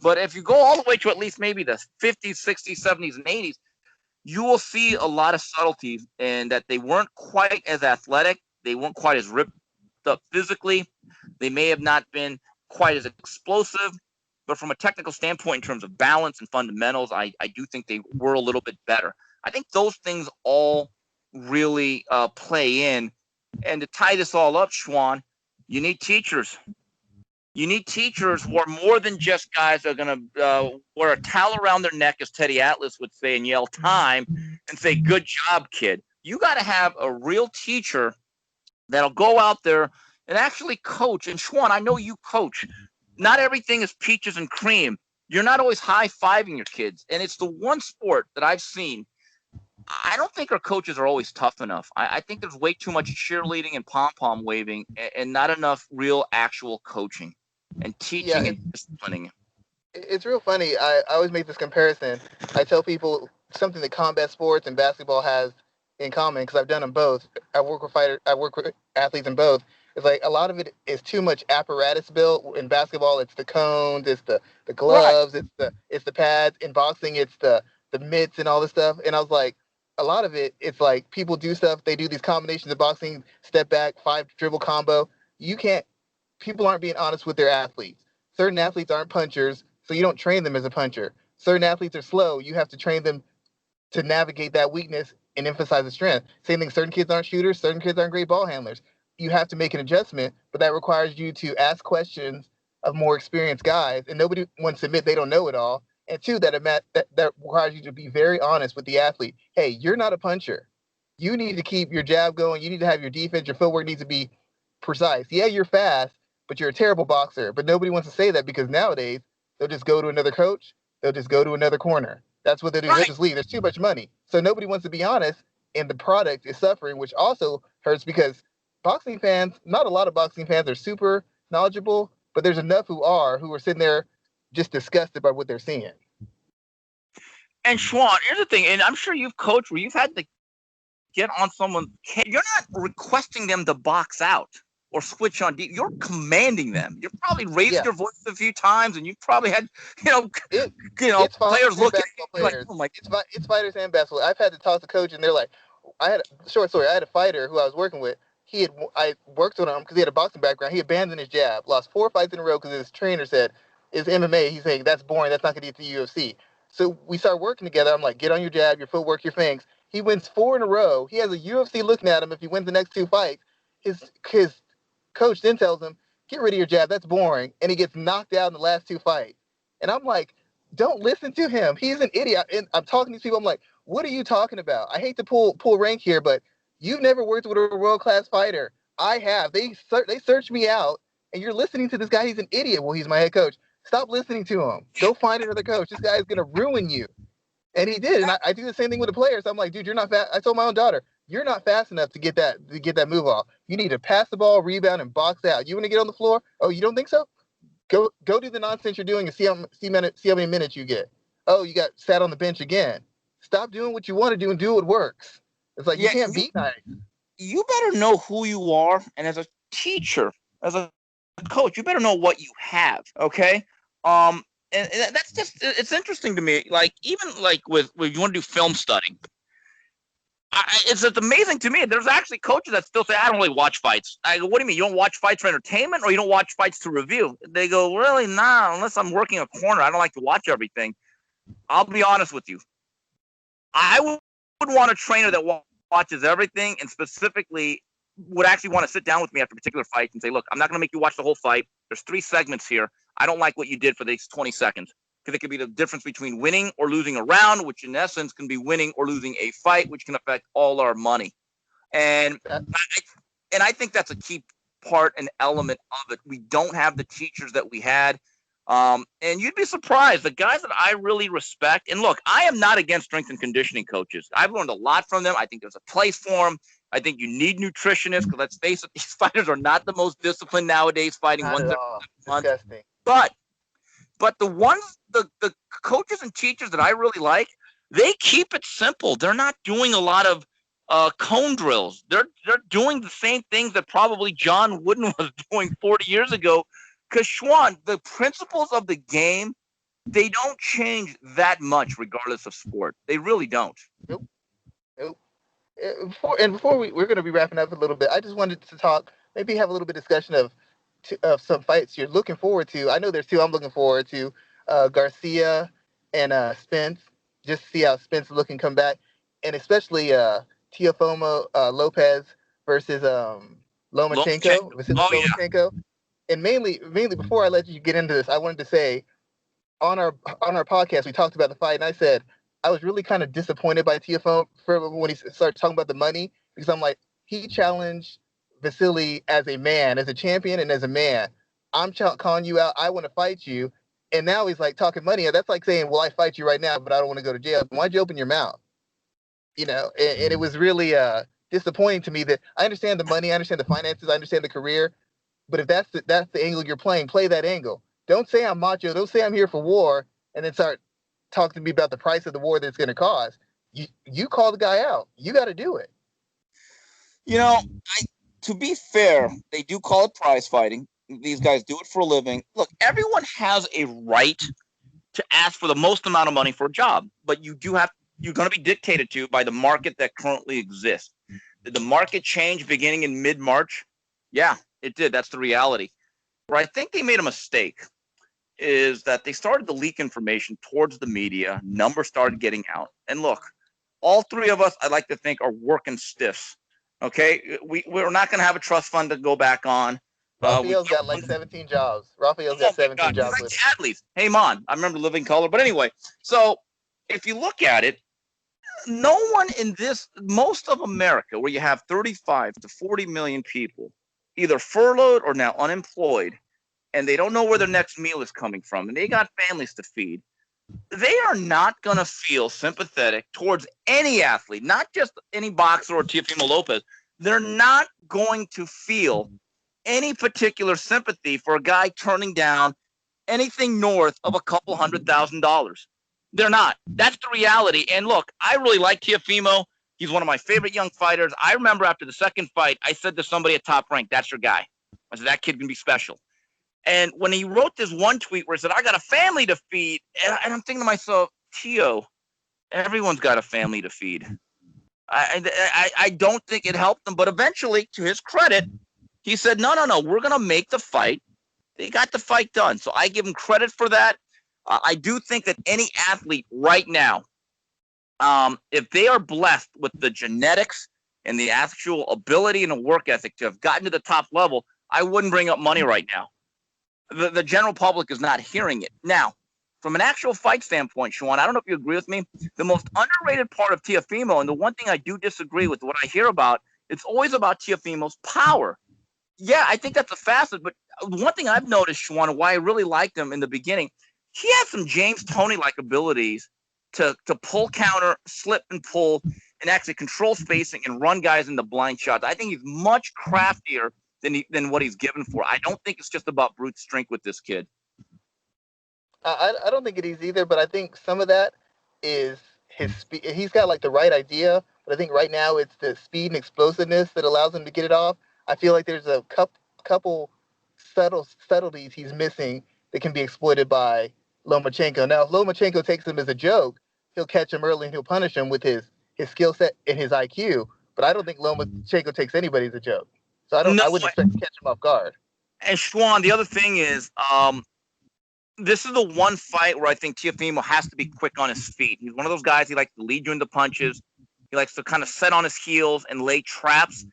But if you go all the way to at least maybe the 50s, 60s, 70s, and 80s, you will see a lot of subtleties in that they weren't quite as athletic. They weren't quite as ripped up physically. They may have not been quite as explosive. But from a technical standpoint, in terms of balance and fundamentals, I do think they were a little bit better. I think those things all really play in. And to tie this all up, Schwan, you need teachers. You need teachers who are more than just guys that are going to wear a towel around their neck, as Teddy Atlas would say, and yell time and say, good job, kid. You got to have a real teacher that'll go out there and actually coach. And Schwan, I know you coach. Not everything is peaches and cream. You're not always high-fiving your kids. And it's the one sport that I've seen. I don't think our coaches are always tough enough. I think there's way too much cheerleading and pom-pom waving and not enough real actual coaching and teaching and disciplining. It's real funny. I always make this comparison. I tell people something that combat sports and basketball has in common, because I've done them both. I work with athletes in both. It's like a lot of it is too much apparatus built. In basketball, it's the cones, it's the gloves, right. it's the pads. In boxing, it's the mitts and all this stuff. And I was like, a lot of it's like people do stuff. They do these combinations of boxing, step back, 5 dribble combo. People aren't being honest with their athletes. Certain athletes aren't punchers, so you don't train them as a puncher. Certain athletes are slow. You have to train them to navigate that weakness and emphasize the strength. Same thing, certain kids aren't shooters, certain kids aren't great ball handlers. You have to make an adjustment, but that requires you to ask questions of more experienced guys, and nobody wants to admit they don't know it all. And two, that requires you to be very honest with the athlete. Hey, you're not a puncher. You need to keep your jab going. You need to have your defense. Your footwork needs to be precise. Yeah, you're fast, but you're a terrible boxer. But nobody wants to say that, because nowadays they'll just go to another coach. They'll just go to another corner. That's what they do. Right. They'll just leave. There's too much money. So nobody wants to be honest, and the product is suffering, which also hurts, because boxing fans, not a lot of boxing fans are super knowledgeable, but there's enough who are sitting there just disgusted by what they're seeing. And Schwan, here's the thing, and I'm sure you've coached where you've had to get on someone. You're not requesting them to box out or switch on deep. You're commanding them. You've probably raised your voice a few times, and you've probably had, players looking like, oh my. It's fighters and basketball. I've had to talk to coach, and they're like, I had a fighter who I was working with. I worked with him because he had a boxing background. He abandoned his jab, lost 4 fights in a row because his trainer said, it's MMA. He's saying, that's boring. That's not going to get to the UFC. So we started working together. I'm like, get on your jab, your footwork, your feints. He wins 4 in a row. He has a UFC looking at him if he wins the next 2 fights. His coach then tells him, get rid of your jab. That's boring. And he gets knocked out in the last 2 fights. And I'm like, don't listen to him. He's an idiot. And I'm talking to these people. I'm like, what are you talking about? I hate to pull rank here, but you've never worked with a world-class fighter. I have. They searched me out, and you're listening to this guy. He's an idiot. Well, he's my head coach. Stop listening to him. Go find another coach. This guy is going to ruin you. And he did. And I do the same thing with the players. I'm like, dude, you're not fast. I told my own daughter, you're not fast enough to get that move off. You need to pass the ball, rebound, and box out. You want to get on the floor? Oh, you don't think so? Go do the nonsense you're doing and see how many minutes you get. Oh, you got sat on the bench again. Stop doing what you want to do and do what works. It's like, you can't beat nice. You better know who you are, and as a teacher, as a coach, you better know what you have, okay? And that's just, it's interesting to me. Like, even like with you want to do film study, it's amazing to me. There's actually coaches that still say, I don't really watch fights. I go, what do you mean? You don't watch fights for entertainment, or you don't watch fights to review? They go, really? Nah, unless I'm working a corner, I don't like to watch everything. I'll be honest with you. I would want a trainer that watches everything and specifically would actually want to sit down with me after particular fights and say, look, I'm not going to make you watch the whole fight. There's 3 segments here. I don't like what you did for these 20 seconds because it could be the difference between winning or losing a round, which in essence can be winning or losing a fight, which can affect all our money. And I think that's a key part and element of it. We don't have the teachers that we had. And you'd be surprised. The guys that I really respect, and look, I am not against strength and conditioning coaches. I've learned a lot from them. I think there's a place for them. I think you need nutritionists because let's face it, these fighters are not the most disciplined nowadays, fighting Not once at every all. month. Disgusting. But the coaches and teachers that I really like, they keep it simple. They're not doing a lot of cone drills. They're doing the same things that probably John Wooden was doing 40 years ago. Because Schwan, the principles of the game, they don't change that much regardless of sport. They really don't. Nope. Nope. Before we're going to be wrapping up a little bit, I just wanted to talk, maybe have a little bit of discussion of some fights you're looking forward to. I know there's 2 I'm looking forward to, Garcia and Spence. Just see how Spence is looking come back, and especially Teofimo Lopez versus Lomachenko. Lomachenko. And mainly before I let you get into this, I wanted to say on our podcast we talked about the fight, and I said I was really kind of disappointed by Teofimo when he started talking about the money, because I'm like, he challenged Vasily as a man, as a champion, and as a man. I'm calling you out. I want to fight you, and now he's like talking money. That's like saying, "Well, I fight you right now, but I don't want to go to jail." Why'd you open your mouth? And it was really disappointing to me that I understand the money, I understand the finances, I understand the career. But if that's the angle you're playing, play that angle. Don't say I'm macho. Don't say I'm here for war, and then start talking to me about the price of the war that it's going to cost. You call the guy out. You got to do it. To be fair, they do call it prize fighting. These guys do it for a living. Look, everyone has a right to ask for the most amount of money for a job, but you're going to be dictated to by the market that currently exists. Did the market change beginning in mid-March? Yeah, it did. That's the reality. Where I think they made a mistake is that they started to leak information towards the media. Numbers started getting out. And look, all 3 of us, I like to think, are working stiffs. Okay? We're not going to have a trust fund to go back on. Raphael's got like 17 jobs. Raphael's got 17 jobs. Like Hadley's. Hey, man, I remember Living Color. But anyway, so if you look at it, no one in most of America, where you have 35 to 40 million people, either furloughed or now unemployed, and they don't know where their next meal is coming from, and they got families to feed, they are not going to feel sympathetic towards any athlete, not just any boxer or Teofimo Lopez. They're not going to feel any particular sympathy for a guy turning down anything north of a couple $100,000. They're not. That's the reality. And look, I really like Teofimo. He's one of my favorite young fighters. I remember after the second fight, I said to somebody at Top Rank, that's your guy. I said, that kid can be special. And when he wrote this one tweet where he said, I got a family to feed, and I'm thinking to myself, Teo, everyone's got a family to feed. I don't think it helped him. But eventually, to his credit, he said, no, we're going to make the fight. They got the fight done. So I give him credit for that. I do think that any athlete right now, if they are blessed with the genetics and the actual ability and the work ethic to have gotten to the top level, I wouldn't bring up money right now. The general public is not hearing it. Now, from an actual fight standpoint, Schwan, I don't know if you agree with me, the most underrated part of Teofimo, and the one thing I do disagree with what I hear about, it's always about Teofimo's power. Yeah, I think that's a facet, but one thing I've noticed, Schwan, why I really liked him in the beginning, he has some James Toney-like abilities to pull counter, slip and pull, and actually control spacing and run guys into blind shots. I think he's much craftier than what he's given for. I don't think it's just about brute strength with this kid. I don't think it is either, but I think some of that is his speed. He's got like the right idea, but I think right now it's the speed and explosiveness that allows him to get it off. I feel like there's a couple subtleties he's missing that can be exploited by Lomachenko. Now, if Lomachenko takes him as a joke, he'll catch him early and he'll punish him with his skill set and his IQ. But I don't think Lomachenko takes anybody as a joke. So I wouldn't expect to catch him off guard. And Schwan, the other thing is, this is the one fight where I think Teofimo has to be quick on his feet. He's one of those guys, he likes to lead you into punches. He likes to kind of set on his heels and lay traps.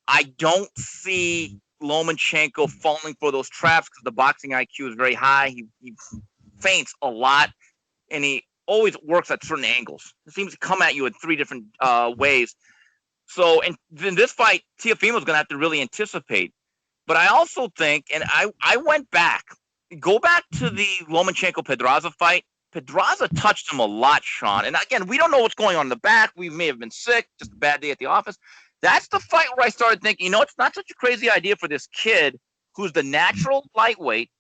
I don't see Lomachenko falling for those traps because the boxing IQ is very high. He feints a lot, and he always works at certain angles. He seems to come at you in three different ways. So in this fight, Teofimo's going to have to really anticipate. But I also think, and I went back, go back to the Lomachenko-Pedraza fight. Pedraza touched him a lot, Sean. And again, we don't know what's going on in the back. We may have been sick, just a bad day at the office. That's the fight where I started thinking, it's not such a crazy idea for this kid who's the natural lightweight,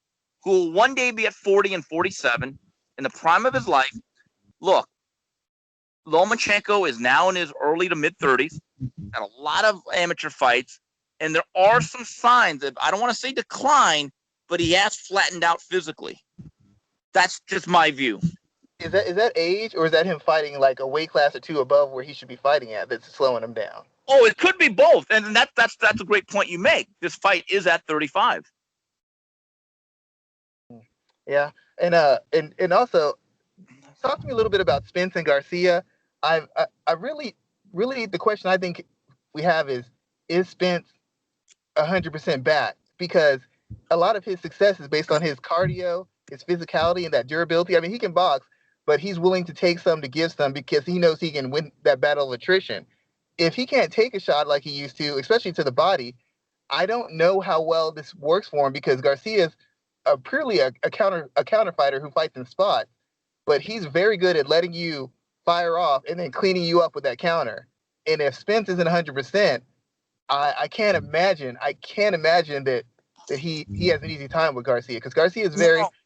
who will one day be at 40 and 47 in the prime of his life. Look, Lomachenko is now in his early to mid-30s, had a lot of amateur fights, and there are some signs of, I don't want to say decline, but he has flattened out physically. That's just my view. Is that age, or is that him fighting like a weight class or two above where he should be fighting at that's slowing him down? Oh, it could be both, and that's a great point you make. This fight is at 35. Yeah, and also talk to me a little bit about Spence and Garcia. I really the question I think we have is Spence 100% back? Because a lot of his success is based on his cardio, his physicality, and that durability. I mean, he can box, but he's willing to take some to give some because he knows he can win that battle of attrition. If he can't take a shot like he used to, especially to the body, I don't know how well this works for him because Garcia's purely a counter fighter who fights in spots, but he's very good at letting you fire off and then cleaning you up with that counter. And if Spence isn't 100%, I can't imagine that he has an easy time with Garcia because Garcia is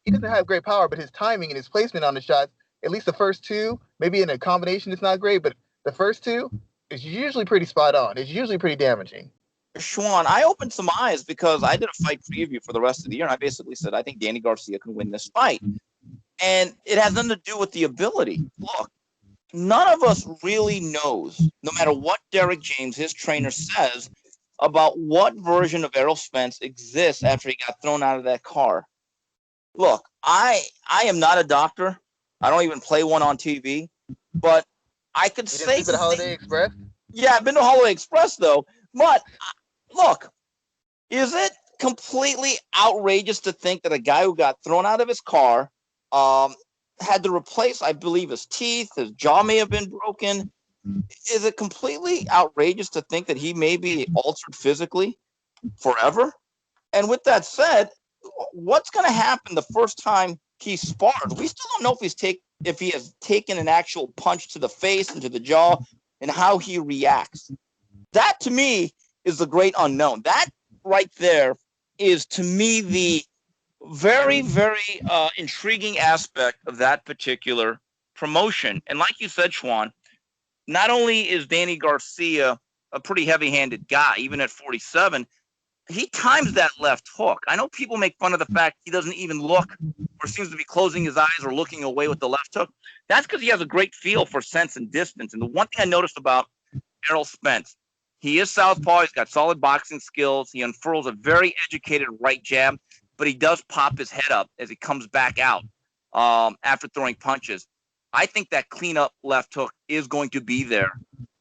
he doesn't have great power, but his timing and his placement on the shots, at least the first two, maybe in a combination it's not great, but the first two is usually pretty spot on. It's usually pretty damaging. Schwan, I opened some eyes because I did a fight preview for the rest of the year, and I basically said I think Danny Garcia can win this fight. And it has nothing to do with the ability. Look, none of us really knows, no matter what Derek James, his trainer, says about what version of Errol Spence exists after he got thrown out of that car. Look, I am not a doctor. I don't even play one on TV. But I could say... You didn't sleep at Holiday Express? Yeah, I've been to Holiday Express, though. But, look, is it completely outrageous to think that a guy who got thrown out of his car had to replace, I believe, his teeth, his jaw may have been broken. Is it completely outrageous to think that he may be altered physically forever? And with that said, what's going to happen the first time he sparred? We still don't know if he has taken an actual punch to the face and to the jaw and how he reacts. That, to me, is the great unknown. That right there is, to me, the very, very intriguing aspect of that particular promotion. And like you said, Schwan, not only is Danny Garcia a pretty heavy-handed guy, even at 47, he times that left hook. I know people make fun of the fact he doesn't even look or seems to be closing his eyes or looking away with the left hook. That's because he has a great feel for sense and distance. And the one thing I noticed about Errol Spence, he is southpaw. He's got solid boxing skills. He unfurls a very educated right jab, but he does pop his head up as he comes back out after throwing punches. I think that cleanup left hook is going to be there,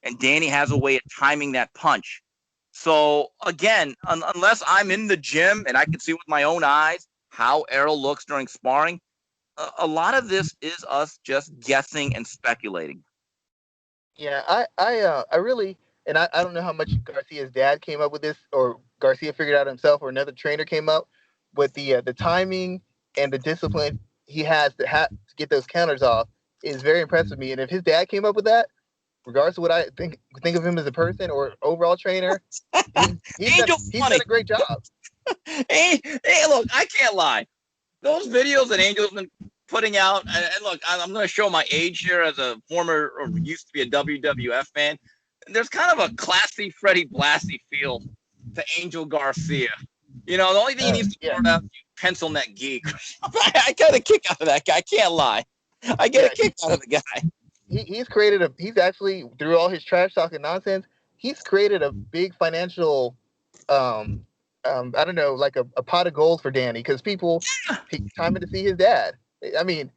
and Danny has a way of timing that punch. So, again, unless I'm in the gym and I can see with my own eyes how Errol looks during sparring, a lot of this is us just guessing and speculating. Yeah, I really, and I don't know how much Garcia's dad came up with this, or Garcia figured out himself, or another trainer came up with the timing and the discipline he has to get those counters off is very impressive to me. And if his dad came up with that, regardless of what I think of him as a person or overall trainer, he's done a great job. hey, look, I can't lie. Those videos that Angel's been putting out, and look, I'm going to show my age here as a former or used to be a WWF fan. There's kind of a classy Freddie Blassie feel to Angel Garcia. The only thing he needs to sort out is pencil neck geek. I got a kick out of that guy. I can't lie. I get a kick out of the guy. He's actually, through all his trash talk and nonsense, he's created a big financial, I don't know, like a pot of gold for Danny because people take time to see his dad. I mean,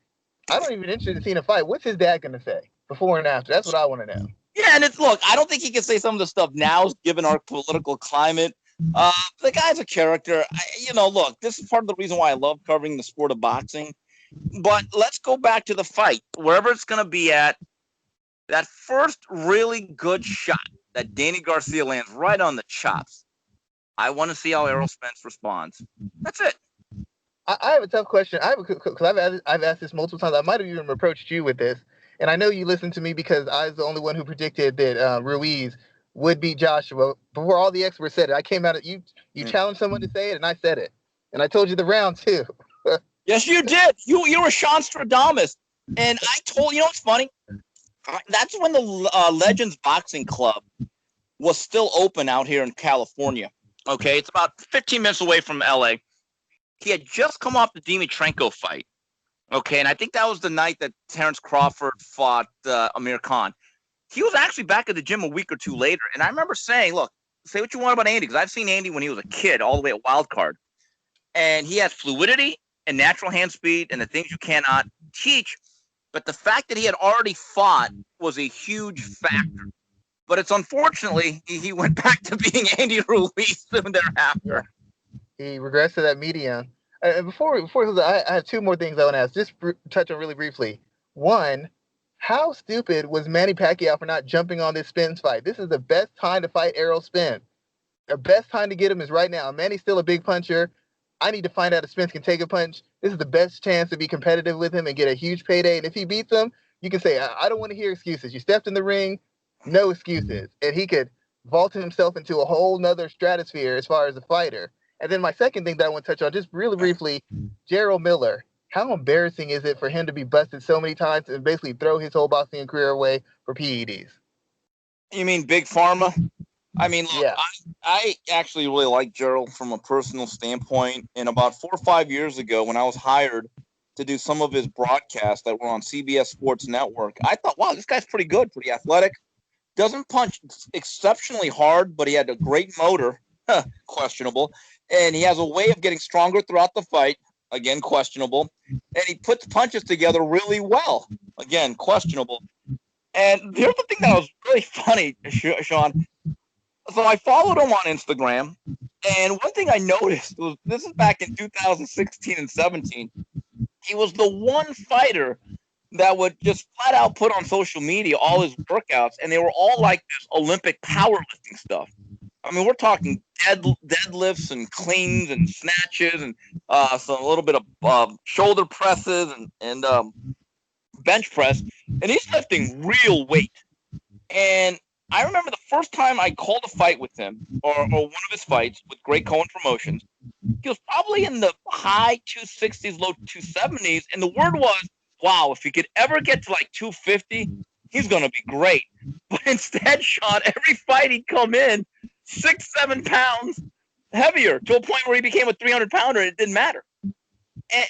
I don't even interested in seeing a fight. What's his dad going to say before and after? That's what I want to know. Yeah, and look, I don't think he can say some of the stuff now, given our political climate. The guy's a character. Look, this is part of the reason why I love covering the sport of boxing. But let's go back to the fight, wherever it's going to be at. That first really good shot that Danny Garcia lands right on the chops. I want to see how Errol Spence responds. That's it. I have a tough question. Because I've asked this multiple times. I might have even approached you with this, and I know you listened to me because I was the only one who predicted that Ruiz would beat Joshua before all the experts said it. I came out at you. You challenged someone to say it, and I said it, and I told you the round too. Yes, you did. You were Sean Stradamus, and I told you. What's funny? That's when the Legends Boxing Club was still open out here in California. Okay, it's about 15 minutes away from LA. He had just come off the Dimitrenko fight. Okay, and I think that was the night that Terrence Crawford fought Amir Khan. He was actually back at the gym a week or two later, and I remember saying, look, say what you want about Andy, because I've seen Andy when he was a kid all the way at Wild Card, and he has fluidity and natural hand speed and the things you cannot teach, but the fact that he had already fought was a huge factor. But it's unfortunately he went back to being Andy Ruiz soon thereafter. He regressed to that medium. And before I have two more things I want to ask. Just touch on really briefly. One, how stupid was Manny Pacquiao for not jumping on this Spence fight? This is the best time to fight Errol Spence. The best time to get him is right now. Manny's still a big puncher. I need to find out if Spence can take a punch. This is the best chance to be competitive with him and get a huge payday. And if he beats him, you can say, I don't want to hear excuses. You stepped in the ring, no excuses. And he could vault himself into a whole nother stratosphere as far as a fighter. And then my second thing that I want to touch on, just really briefly, Jarrell Miller. How embarrassing is it for him to be busted so many times and basically throw his whole boxing career away for PEDs? You mean Big Pharma? I mean, look, yeah. I actually really like Gerald from a personal standpoint. And about 4 or 5 years ago, when I was hired to do some of his broadcasts that were on CBS Sports Network, I thought, wow, this guy's pretty good, pretty athletic. Doesn't punch exceptionally hard, but he had a great motor, questionable. And he has a way of getting stronger throughout the fight, again, questionable. And he puts punches together really well, again, questionable. And here's the thing that was really funny, Sean. So I followed him on Instagram, and one thing I noticed was, this is back in 2016 and 17, he was the one fighter that would just flat out put on social media all his workouts, and they were all like this Olympic powerlifting stuff. I mean, we're talking deadlifts and cleans and snatches and a little bit of shoulder presses and bench press, and he's lifting real weight. And I remember the first time I called a fight with him, or one of his fights with Great Cohen Promotions, he was probably in the high 260s, low 270s, and the word was, wow, if he could ever get to like 250, he's going to be great. But instead, Sean, every fight he'd come in 6-7 pounds heavier, to a point where he became a 300-pounder, and it didn't matter.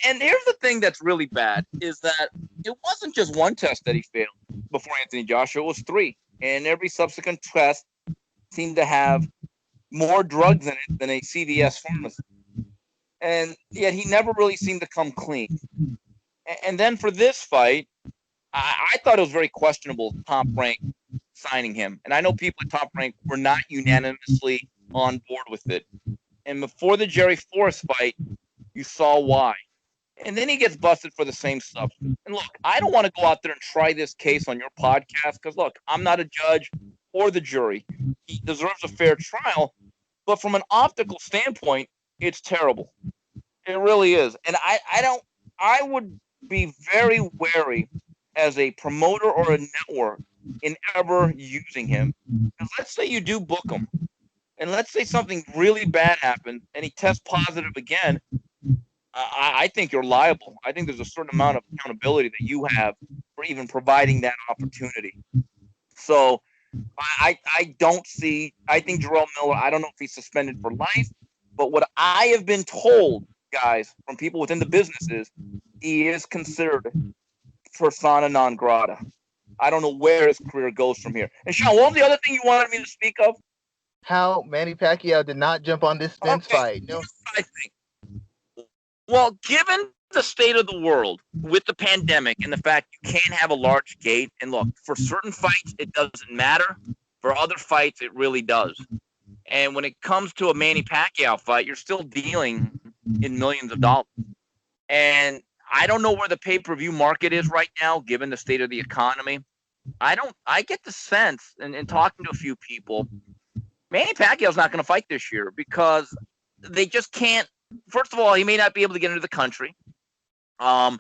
And here's the thing that's really bad, is that it wasn't just one test that he failed before Anthony Joshua, it was 3. And every subsequent test seemed to have more drugs in it than a CVS pharmacy. And yet he never really seemed to come clean. And then for this fight, I thought it was very questionable, Top Rank signing him. And I know people at Top Rank were not unanimously on board with it. And before the Jerry Forrest fight, you saw why. And then he gets busted for the same substance. And look, I don't want to go out there and try this case on your podcast because, look, I'm not a judge or the jury. He deserves a fair trial. But from an optical standpoint, it's terrible. It really is. And I would be very wary as a promoter or a network in ever using him. Because let's say you do book him, and let's say something really bad happens and he tests positive again. I think you're liable. I think there's a certain amount of accountability that you have for even providing that opportunity. So I don't see – I think Jarrell Miller, I don't know if he's suspended for life, but what I have been told, guys, from people within the business is he is considered persona non grata. I don't know where his career goes from here. And Sean, what was the other thing you wanted me to speak of? How Manny Pacquiao did not jump on this Spence fight. No. I think. Well, given the state of the world with the pandemic and the fact you can't have a large gate, and look, for certain fights, it doesn't matter. For other fights, it really does. And when it comes to a Manny Pacquiao fight, you're still dealing in millions of dollars. And I don't know where the pay-per-view market is right now, given the state of the economy. I get the sense, and talking to a few people, Manny Pacquiao's not going to fight this year because they just can't. First of all, he may not be able to get into the country. And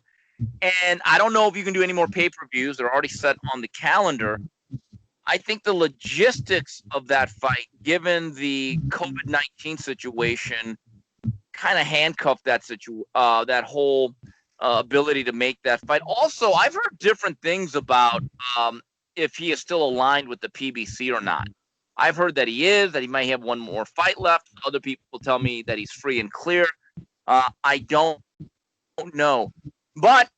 I don't know if you can do any more pay-per-views. They're already set on the calendar. I think the logistics of that fight, given the COVID-19 situation, kind of handcuffed that whole ability to make that fight. Also, I've heard different things about if he is still aligned with the PBC or not. I've heard that he is, that he might have one more fight left. Other people tell me that he's free and clear. I don't know. But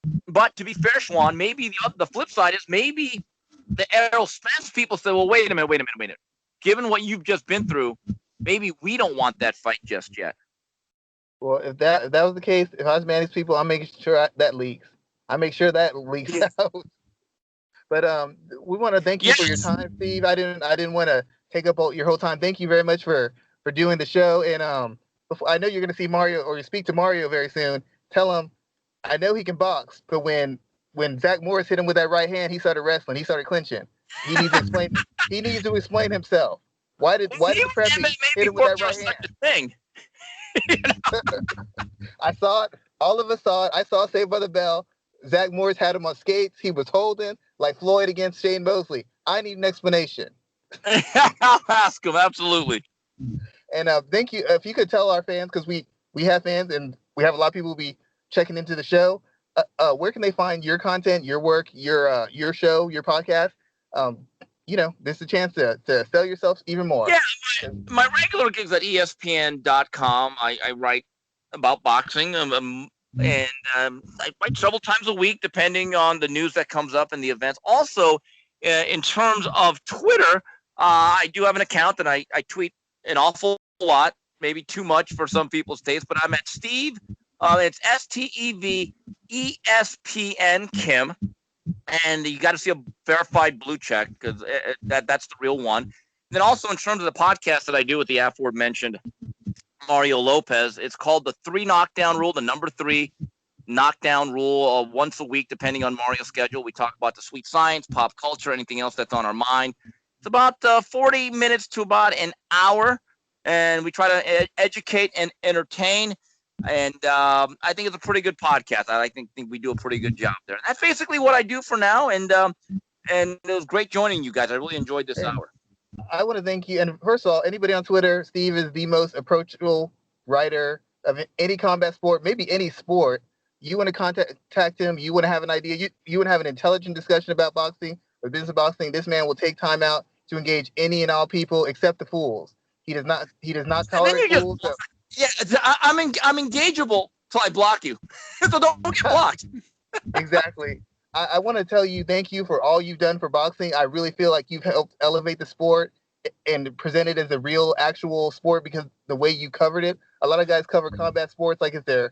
to be fair, Schwan, maybe the flip side is maybe the Errol Spence people say, well, wait a minute. Given what you've just been through, maybe we don't want that fight just yet. Well, if that was the case, if I was Manny's people, I'm making sure that leaks. I make sure that leaks out. But we want to thank you for your time, Steve. I didn't want to take up your whole time. Thank you very much for doing the show. And before, I know you're going to see Mario, or you speak to Mario very soon. Tell him I know he can box, but when Zach Morris hit him with that right hand, he started wrestling. He started clinching. He needs to explain. He needs to explain himself. Why did the preppy hit him with that right hand? I saw it. All of us saw it. I saw Saved by the Bell. Zach Morris had him on skates. He was holding like Floyd against Shane Mosley. I need an explanation. I'll ask him, absolutely. And thank you. If you could tell our fans, because we have fans and we have a lot of people who be checking into the show. Where can they find your content, your work, your show, your podcast? This is a chance to sell yourself even more. Yeah, my regular gigs at ESPN.com. I write about boxing, and I write several times a week, depending on the news that comes up and the events. Also, in terms of Twitter, I do have an account, and I tweet an awful lot, maybe too much for some people's taste, but I'm at Steve. It's STEVESPN Kim. And you got to see a verified blue check because that's the real one. And then also in terms of the podcast that I do with the aforementioned Mario Lopez, it's called the 3 Knockdown Rule, the number 3 knockdown rule. Once a week, depending on Mario's schedule, we talk about the sweet science, pop culture, anything else that's on our mind. It's about 40 minutes to about an hour, and we try to educate and entertain. And I think it's a pretty good podcast. I think we do a pretty good job there. That's basically what I do for now. And it was great joining you guys. I really enjoyed this hour. I want to thank you. And first of all, anybody on Twitter, Steve is the most approachable writer of any combat sport, maybe any sport. You want to contact him. You want to have an idea. You want to have an intelligent discussion about boxing or business boxing. This man will take time out to engage any and all people except the fools. He does not tolerate fools. Yeah, I'm engageable till I block you. So don't get blocked. Exactly. I want to tell you thank you for all you've done for boxing. I really feel like you've helped elevate the sport and present it as a real, actual sport because the way you covered it. A lot of guys cover combat sports like it's a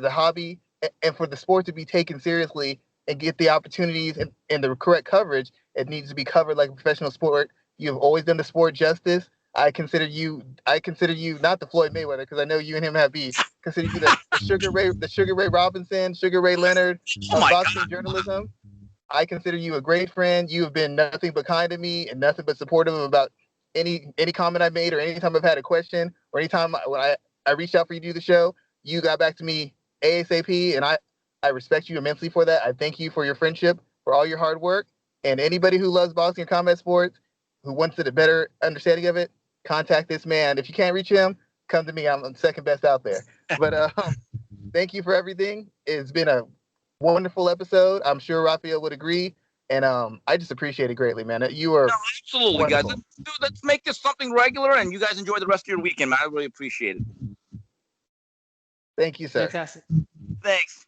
hobby, and for the sport to be taken seriously and get the opportunities and the correct coverage, it needs to be covered like a professional sport. You've always done the sport justice. I consider you not the Floyd Mayweather because I know you and him have beef. Consider you the Sugar Ray Robinson, Sugar Ray Leonard of boxing journalism. I consider you a great friend. You have been nothing but kind to me and nothing but supportive about any comment I made or anytime I've had a question or anytime when I reached out for you to do the show, you got back to me ASAP, and I respect you immensely for that. I thank you for your friendship, for all your hard work, and anybody who loves boxing and combat sports, who wants a better understanding of it, contact this man. If you can't reach him, come to me. I'm second best out there. But thank you for everything. It's been a wonderful episode. I'm sure Raphael would agree. And I just appreciate it greatly, man. You are absolutely, wonderful. Guys. Let's make this something regular, and you guys enjoy the rest of your weekend, man. I really appreciate it. Thank you, sir. Fantastic. Thanks.